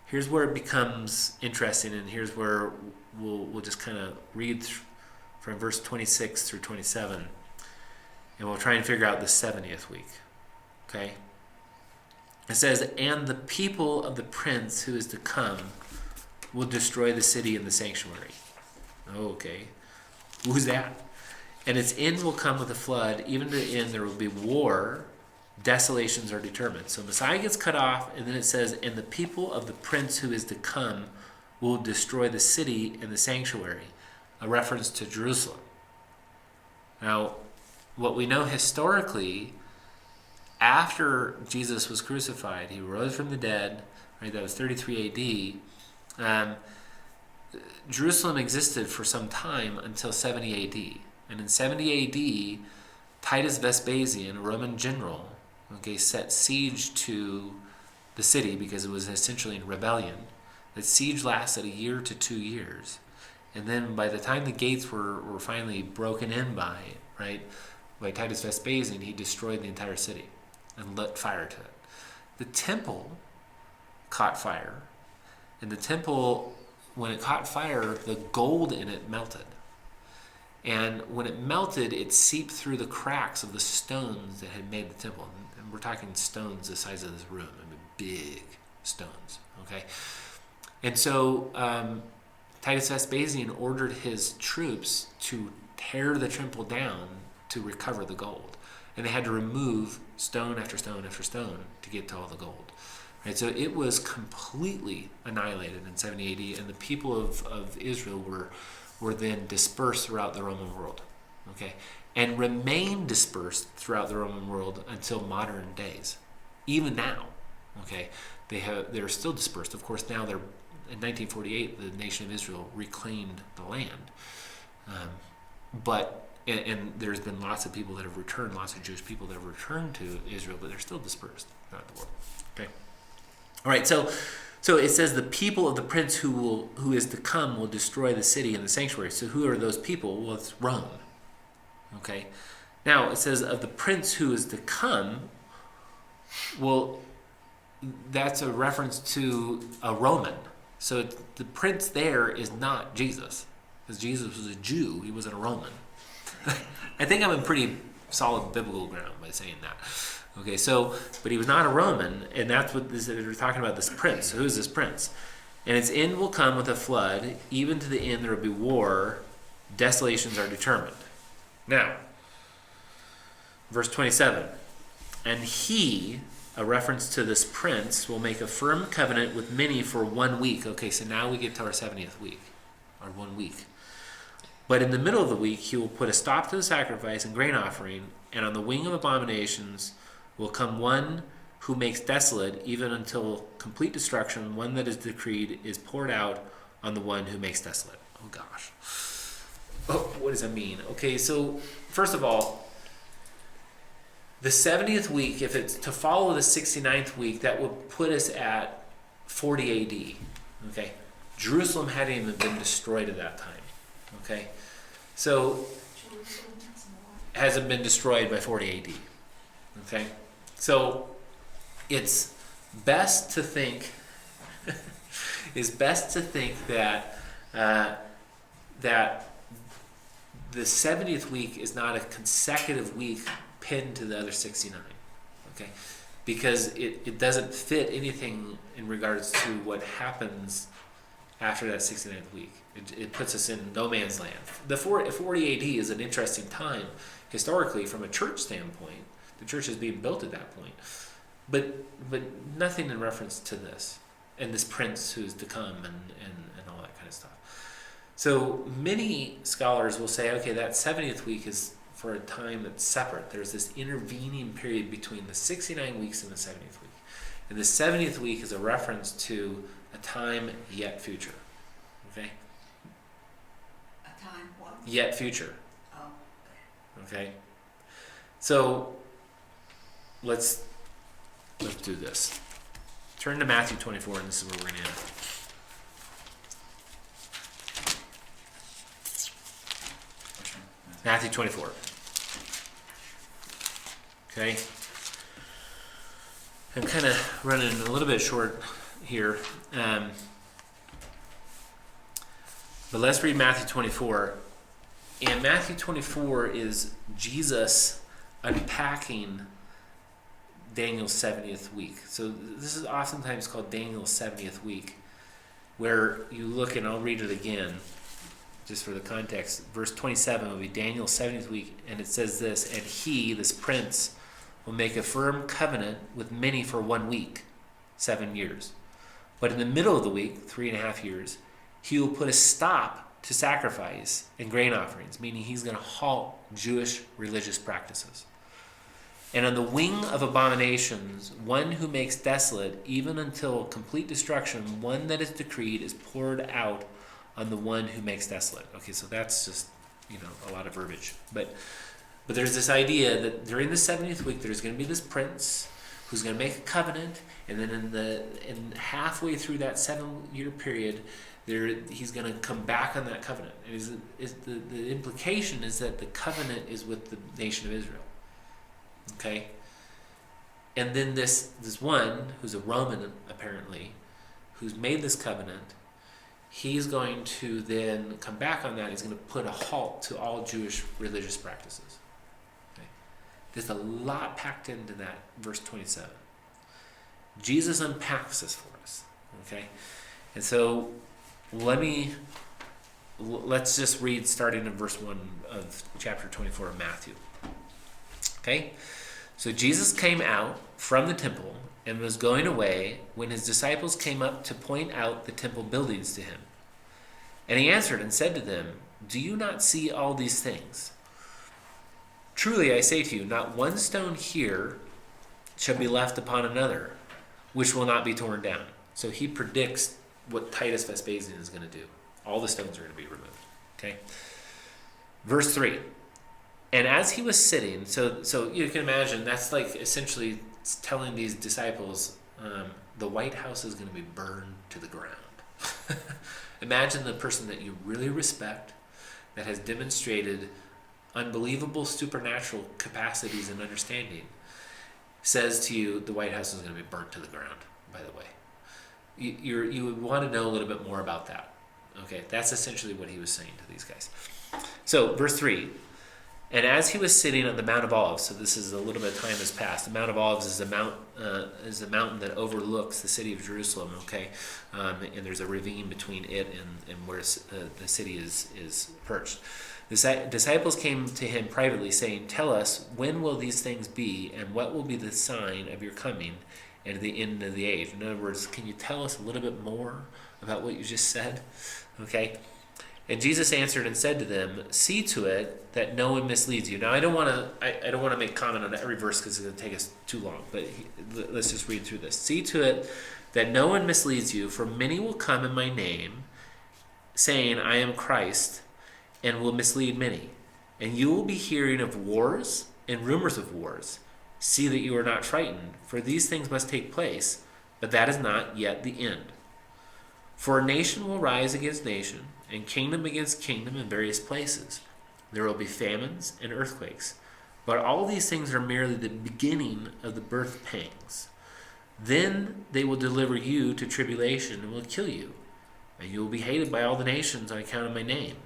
here's where it becomes interesting, and here's where we'll just kind of read from verse 26 through 27, and we'll try and figure out the 70th week. Okay? It says, and the people of the prince who is to come will destroy the city and the sanctuary. Oh, okay. Who's that? And its end will come with a flood. Even to the end there will be war. Desolations are determined. So Messiah gets cut off, and then it says, and the people of the prince who is to come will destroy the city and the sanctuary. A reference to Jerusalem. Now, what we know historically, after Jesus was crucified, he rose from the dead, right? That was 33 AD. Jerusalem existed for some time until 70 AD. And in 70 AD, Titus Vespasian, a Roman general, set siege to the city because it was essentially in rebellion. That siege lasted a year to 2 years. And then by the time the gates were finally broken in by Titus Vespasian, he destroyed the entire city and lit fire to it. The temple caught fire. And the temple, when it caught fire, the gold in it melted. And when it melted, it seeped through the cracks of the stones that had made the temple. And we're talking stones the size of this room. I mean, big stones, okay? And so Titus Vespasian ordered his troops to tear the temple down to recover the gold. And they had to remove stone after stone after stone to get to all the gold. Right? So it was completely annihilated in 70 AD, and the people of Israel were then dispersed throughout the Roman world, okay, and remain dispersed throughout the Roman world until modern days. Even now, okay, they're still dispersed. Of course, now they're in 1948, the nation of Israel reclaimed the land, but there's been lots of people that have returned, lots of Jewish people that have returned to Israel, but they're still dispersed throughout the world. Okay, all right, so it says the people of the prince who is to come will destroy the city and the sanctuary. So who are those people? Well, it's Rome. Okay. Now it says of the prince who is to come. Well, that's a reference to a Roman. So the prince there is not Jesus, because Jesus was a Jew. He wasn't a Roman. I think I'm in pretty solid biblical ground by saying that. Okay, but he was not a Roman, and that's what they're talking about, this prince. So who is this prince? And its end will come with a flood. Even to the end there will be war. Desolations are determined. Now, verse 27. And he, a reference to this prince, will make a firm covenant with many for 1 week. Okay, so now we get to our 70th week, our 1 week. But in the middle of the week, he will put a stop to the sacrifice and grain offering, and on the wing of abominations will come one who makes desolate, even until complete destruction. One that is decreed is poured out on the one who makes desolate. Oh gosh. Oh, what does that mean? Okay, so first of all, the 70th week, if it's to follow the 69th week, that would put us at 40 AD. Okay, Jerusalem hadn't even been destroyed at that time. Okay, so hasn't been destroyed by 40 AD. Okay, so it's best to think that that the 70th week is not a consecutive week pinned to the other 69. Okay, because it doesn't fit anything in regards to what happens after that 69th week. It puts us in no man's land. The 40 AD is an interesting time historically from a church standpoint. The church is being built at that point, but nothing in reference to this and this prince who's to come and all that kind of stuff. So many scholars will say, okay, that 70th week is for a time that's separate. There's this intervening period between the 69 weeks and the 70th week, and the 70th week is a reference to a time yet future. Okay. A time what? Yet future. Oh. Okay. So let's do this. Turn to Matthew 24, and this is where we're going to end. Which one? Matthew 24. Okay. I'm kind of running a little bit short here. But let's read Matthew 24. And Matthew 24 is Jesus unpacking Daniel's 70th week. So this is oftentimes called Daniel's 70th week, where you look, and I'll read it again, just for the context. Verse 27 will be Daniel's 70th week, and it says this, and he, this prince, will make a firm covenant with many for 1 week, 7 years. But in the middle of the week, 3.5 years, he will put a stop to sacrifice and grain offerings, meaning he's going to halt Jewish religious practices. And on the wing of abominations, one who makes desolate, even until complete destruction, one that is decreed is poured out on the one who makes desolate. Okay, so that's just, a lot of verbiage. But there's this idea that during the 70th week, there's going to be this prince who's going to make a covenant, and then in halfway through that 7-year period, he's going to come back on that covenant. The implication is that the covenant is with the nation of Israel. Okay? And then this one, who's a Roman apparently, who's made this covenant, he's going to then come back on that. He's going to put a halt to all Jewish religious practices. Okay? There's a lot packed into that verse 27. Jesus unpacks this for us. Okay? And so let's just read starting in verse 1 of chapter 24 of Matthew. Okay? So Jesus came out from the temple and was going away when his disciples came up to point out the temple buildings to him. And he answered and said to them, "Do you not see all these things? Truly I say to you, not one stone here shall be left upon another, which will not be torn down." So he predicts what Titus Vespasian is going to do. All the stones are going to be removed. Okay? Verse 3. And as he was sitting, so you can imagine, that's like essentially telling these disciples, the White House is going to be burned to the ground. Imagine the person that you really respect, that has demonstrated unbelievable supernatural capacities and understanding, says to you, the White House is going to be burnt to the ground, by the way. You would want to know a little bit more about that. Okay, that's essentially what he was saying to these guys. So, verse 3. And as he was sitting on the Mount of Olives, so this is a little bit of time has passed. The Mount of Olives is a mountain that overlooks the city of Jerusalem. Okay, and there's a ravine between it and where the city is perched. The disciples came to him privately, saying, "Tell us, when will these things be, and what will be the sign of your coming and the end of the age?" In other words, can you tell us a little bit more about what you just said? Okay. And Jesus answered and said to them, "See to it that no one misleads you." Now, I don't want to make comment on every verse because it's going to take us too long, but let's just read through this. "See to it that no one misleads you, for many will come in my name, saying, 'I am Christ,' and will mislead many. And you will be hearing of wars and rumors of wars. See that you are not frightened, for these things must take place, but that is not yet the end. For nation will rise against nation, and kingdom against kingdom in various places. There will be famines and earthquakes, but all these things are merely the beginning of the birth pangs. Then they will deliver you to tribulation and will kill you, and you will be hated by all the nations on account of my name.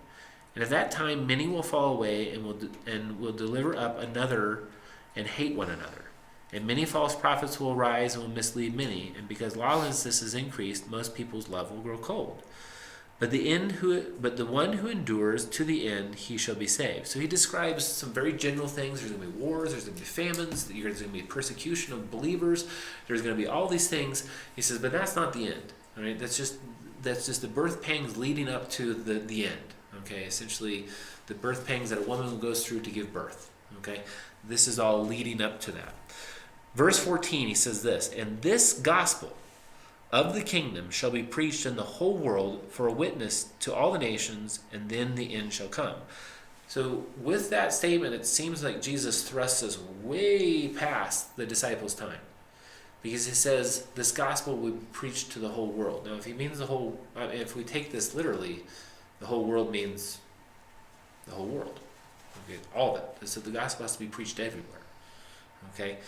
And at that time many will fall away and will deliver up another and hate one another. And many false prophets will arise and will mislead many, and because lawlessness is increased, most people's love will grow cold. But the one who endures to the end, he shall be saved." So he describes some very general things. There's going to be wars, there's going to be famines, there's going to be persecution of believers, there's going to be all these things. He says, but that's not the end. All right, that's just the birth pangs leading up to the end. Okay, essentially the birth pangs that a woman goes through to give birth. Okay, this is all leading up to that. Verse 14, he says this, "And this gospel of the kingdom shall be preached in the whole world for a witness to all the nations, and then the end shall come." So with that statement, it seems like Jesus thrusts us way past the disciples' time, because he says this gospel will be preached to the whole world. Now, if he means if we take this literally, the whole world means the whole world. Okay, all of it. So the gospel has to be preached everywhere. Okay.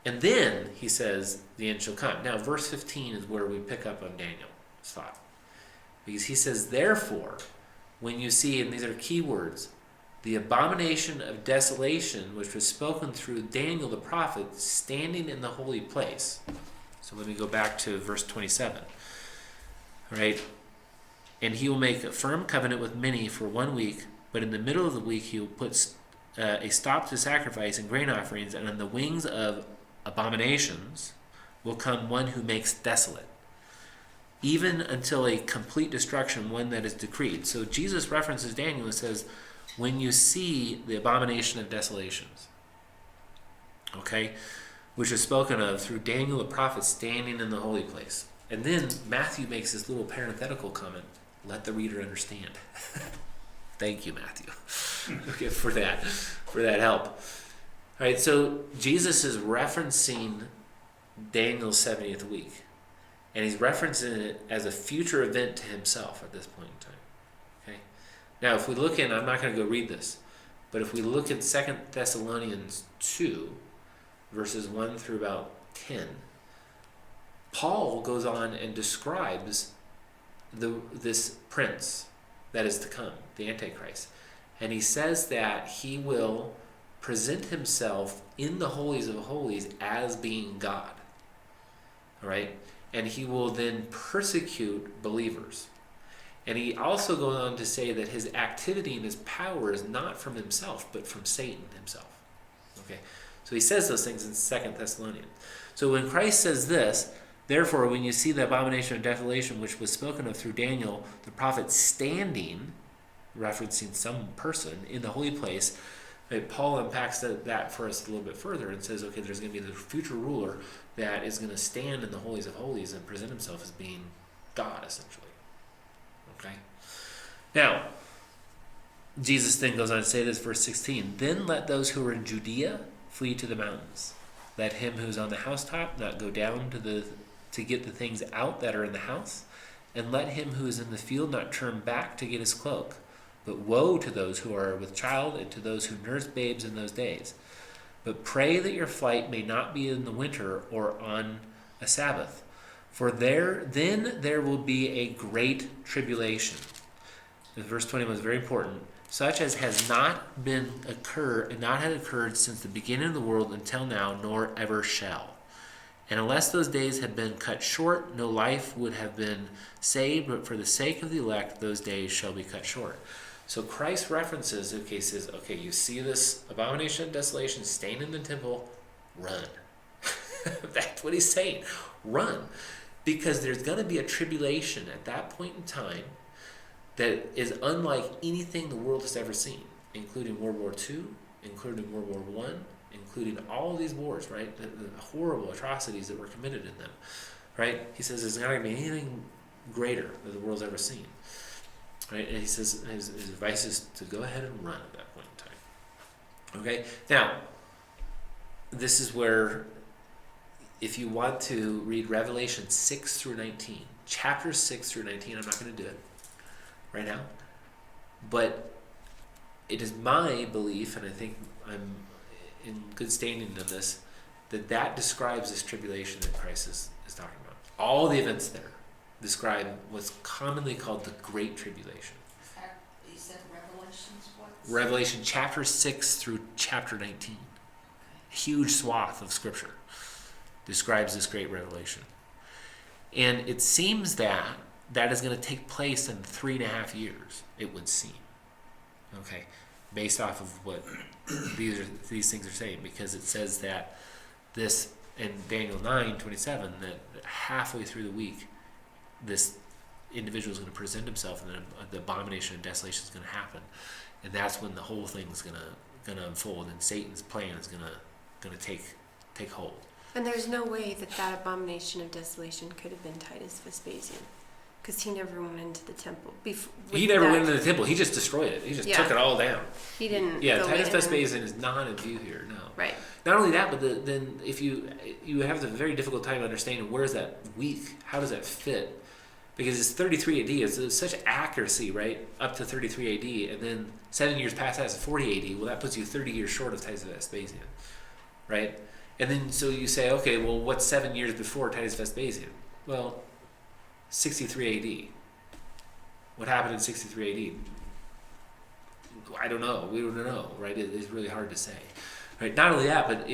And then, he says, the end shall come. Now, verse 15 is where we pick up on Daniel's thought. Because he says, "Therefore, when you see," and these are key words, the abomination of desolation, which was spoken through Daniel the prophet, standing in the holy place. So let me go back to verse 27. All right. And he will make a firm covenant with many for 1 week, but in the middle of the week he will put a stop to sacrifice and grain offerings, and on the wings of abominations will come one who makes desolate, even until a complete destruction, one that is decreed. So Jesus references Daniel and says, when you see the abomination of desolations, okay, which is spoken of through Daniel the prophet standing in the holy place. And then Matthew makes this little parenthetical comment, let the reader understand. Thank you, Matthew, okay, for that help. All right, so Jesus is referencing Daniel's 70th week, and he's referencing it as a future event to himself at this point in time. Okay. Now, if we look in, I'm not going to go read this, but if we look at 2 Thessalonians 2, verses 1 through about 10, Paul goes on and describes this prince that is to come, the Antichrist. And he says that he will present himself in the holies of holies as being God. All right? And he will then persecute believers. And he also goes on to say that his activity and his power is not from himself, but from Satan himself. Okay? So he says those things in 2 Thessalonians. So when Christ says this, therefore, when you see the abomination of desolation, which was spoken of through Daniel, the prophet standing, referencing some person in the holy place, right, Paul unpacks that for us a little bit further and says, okay, there's going to be the future ruler that is going to stand in the holies of holies and present himself as being God, essentially. Okay? Now, Jesus then goes on to say this, verse 16, then let those who are in Judea flee to the mountains. Let him who is on the housetop not go down to get the things out that are in the house, and let him who is in the field not turn back to get his cloak. But woe to those who are with child and to those who nurse babes in those days. But pray that your flight may not be in the winter or on a Sabbath, for then there will be a great tribulation. Verse 21 is very important. Such as has not had occurred since the beginning of the world until now, nor ever shall. And unless those days had been cut short, no life would have been saved, but for the sake of the elect, those days shall be cut short. So Christ references, okay, says, okay, you see this abomination of desolation staying in the temple, run. That's what he's saying. Run. Because there's going to be a tribulation at that point in time that is unlike anything the world has ever seen, including World War II, including World War I, including all of these wars, right? The horrible atrocities that were committed in them, right? He says there's not going to be anything greater that the world's ever seen, right? And he says his advice is to go ahead and run at that point in time. Okay? Now, this is where, if you want to read Revelation 6 through 19, chapters 6 through 19, I'm not going to do it right now, but it is my belief, and I think I'm in good standing on this, that describes this tribulation that Christ is talking about. All the events there describe what's commonly called the Great Tribulation. You said Revelations what? Revelation chapter 6 through chapter 19. A huge swath of scripture describes this great revelation. And it seems that is going to take place in 3.5 years, it would seem. Okay, based off of what these things are saying, because it says that this in Daniel 9:27 that halfway through the week, this individual is going to present himself, and then the abomination and desolation is going to happen, and that's when the whole thing is going to unfold, and Satan's plan is going to take hold. And there's no way that abomination of desolation could have been Titus Vespasian, because he never went into the temple. He never went into the temple. He just destroyed it. He just took it all down. He didn't. Yeah, go Titus in Vespasian is not in view here. No. Right. Not only that, but then if you have a very difficult time understanding where is that week? How does that fit? Because it's 33 AD. It's such accuracy, right? Up to 33 AD, and then 7 years past that is 40 AD. Well, that puts you 30 years short of Titus Vespasian, right? And then so you say, okay, well, what's 7 years before Titus Vespasian? Well, 63 AD. What happened in 63 AD? I don't know. We don't know, right? It's really hard to say, right? Not only that, but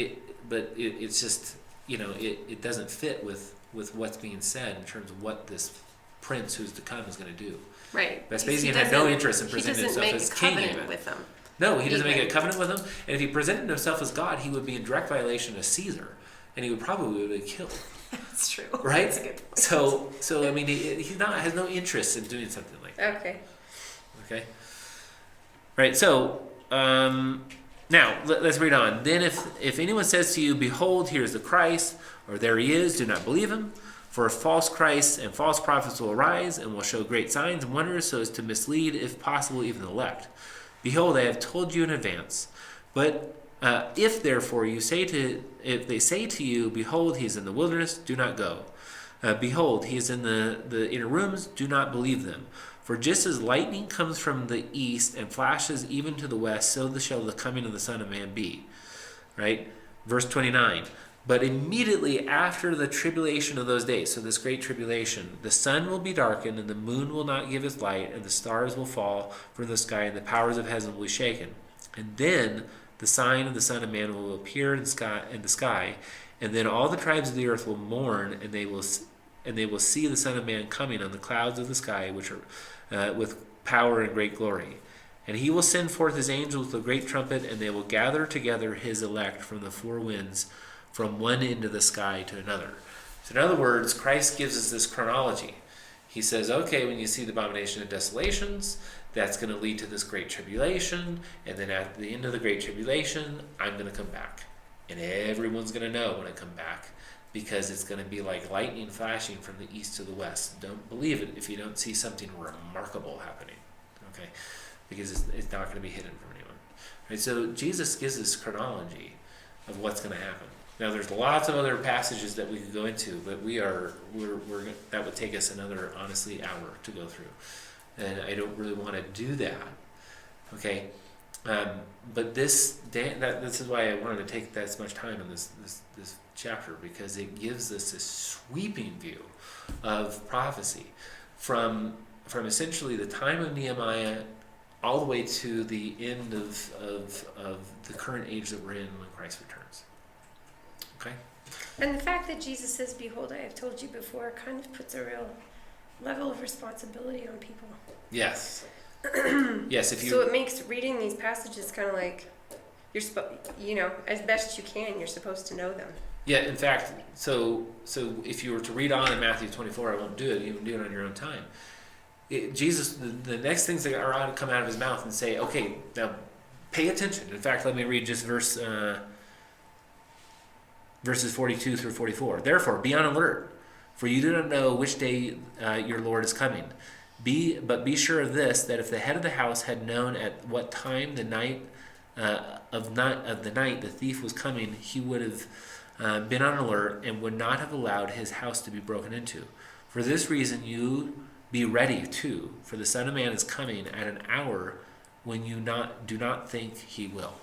it's just, it doesn't fit with what's being said in terms of what this prince who's to come is going to do. Right. Vespasian had no interest in presenting himself as king He doesn't make a even. covenant with them. No, he doesn't make a Even. covenant with him. And if he presented himself as God, he would be in direct violation of Caesar, and he would probably be killed. That's true. Right? That's a good point. So I mean, he has no interest in doing something like that. Okay. Okay. Right. So now let's read on. Then, if anyone says to you, "Behold, here is the Christ," or "There he is," do not believe him. For false Christs and false prophets will arise and will show great signs and wonders, so as to mislead, if possible, even the elect. Behold, I have told you in advance. But if therefore if they say to you, "Behold, he is in the wilderness," do not go. Behold, he is in the inner rooms, do not believe them. For just as lightning comes from the east and flashes even to the west, so shall the coming of the Son of Man be. Right? Verse 29. But immediately after the tribulation of those days, so this great tribulation, the sun will be darkened, and the moon will not give its light, and the stars will fall from the sky, and the powers of heaven will be shaken. And then the sign of the Son of Man will appear in the sky, and then all the tribes of the earth will mourn, and they will see the Son of Man coming on the clouds of the sky, which are with power and great glory. And he will send forth his angels with a great trumpet, and they will gather together his elect from the four winds, from one end of the sky to another. So in other words, Christ gives us this chronology. He says, okay, when you see the abomination of desolations, that's going to lead to this great tribulation, and then at the end of the great tribulation, I'm going to come back. And everyone's going to know when I come back, because it's going to be like lightning flashing from the east to the west. Don't believe it if you don't see something remarkable happening, okay? Because it's not going to be hidden from anyone. Right? So Jesus gives this chronology of what's going to happen. Now, there's lots of other passages that we could go into, but we're that would take us another, honestly, hour to go through, and I don't really want to do that. Okay, but this is why I wanted to take that much time in this chapter, because it gives us a sweeping view of prophecy from essentially the time of Nehemiah all the way to the end of the current age that we're in when Christ returns. Okay. And the fact that Jesus says, "Behold, I have told you before," kind of puts a real level of responsibility on people. Yes. Yes. If you. So it makes reading these passages kind of like as best you can, you're supposed to know them. Yeah. In fact, so if you were to read on in Matthew 24, I won't do it. You can do it on your own time. Jesus, the next things that are to come out of his mouth and say, okay, now pay attention. In fact, let me read just verses 42 through 44. Therefore, be on alert, for you do not know which day your Lord is coming. But be sure of this, that if the head of the house had known at what time the night the thief was coming, he would have been on alert and would not have allowed his house to be broken into. For this reason, you be ready too, for the Son of Man is coming at an hour when you do not think he will.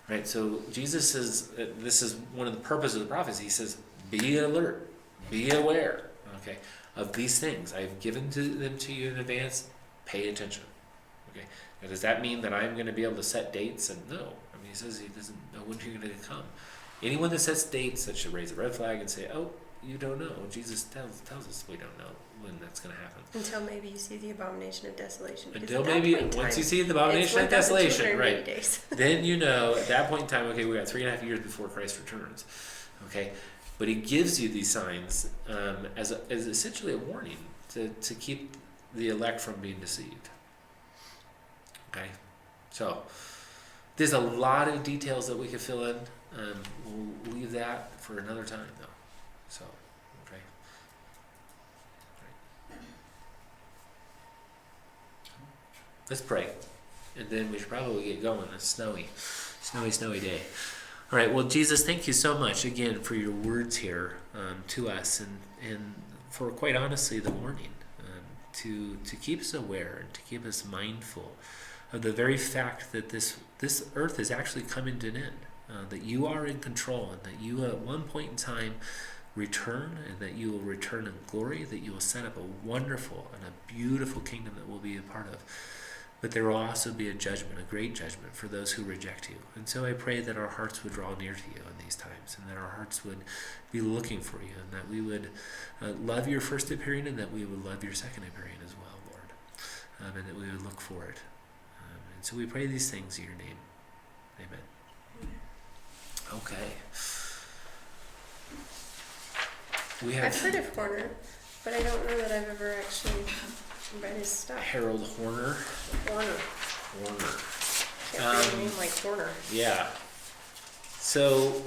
Right, so Jesus says, this is one of the purposes of the prophecy. He says, be alert, be aware, okay, of these things. I've given them to you in advance. Pay attention. Okay, now does that mean that I'm going to be able to set dates? And no, I mean, he says he doesn't know when you're going to come. Anyone that sets dates that should raise a red flag and say, oh, you don't know. Jesus tells us we don't know when that's going to happen. Until maybe you see the abomination of desolation. Until maybe once you see the abomination of desolation, right? Days. Then you know at that point in time, okay, we got 3.5 years before Christ returns. Okay, but he gives you these signs as essentially a warning to keep the elect from being deceived. Okay, so there's a lot of details that we could fill in. We'll leave that for another time, though. So, okay. Right. Let's pray, and then we should probably get going. It's snowy day. All right. Well, Jesus, thank you so much again for your words here to us, and for quite honestly the warning to keep us aware and to keep us mindful of the very fact that this earth is actually coming to an end. That you are in control, and that you at one point in time return, and that you will return in glory, that you will set up a wonderful and a beautiful kingdom that we'll be a part of. but there will also be a judgment, a great judgment for those who reject you. And so I pray that our hearts would draw near to you in these times, and that our hearts would be looking for you, and that we would love your first appearing, and that we would love your second appearing as well, Lord, and that we would look for it. And so we pray these things in your name. Amen. Okay. We I've have heard of Horner, but I don't know that I've ever actually read his stuff. Harold Horner. Horner. Horner. Can't say a name like Horner. Yeah. So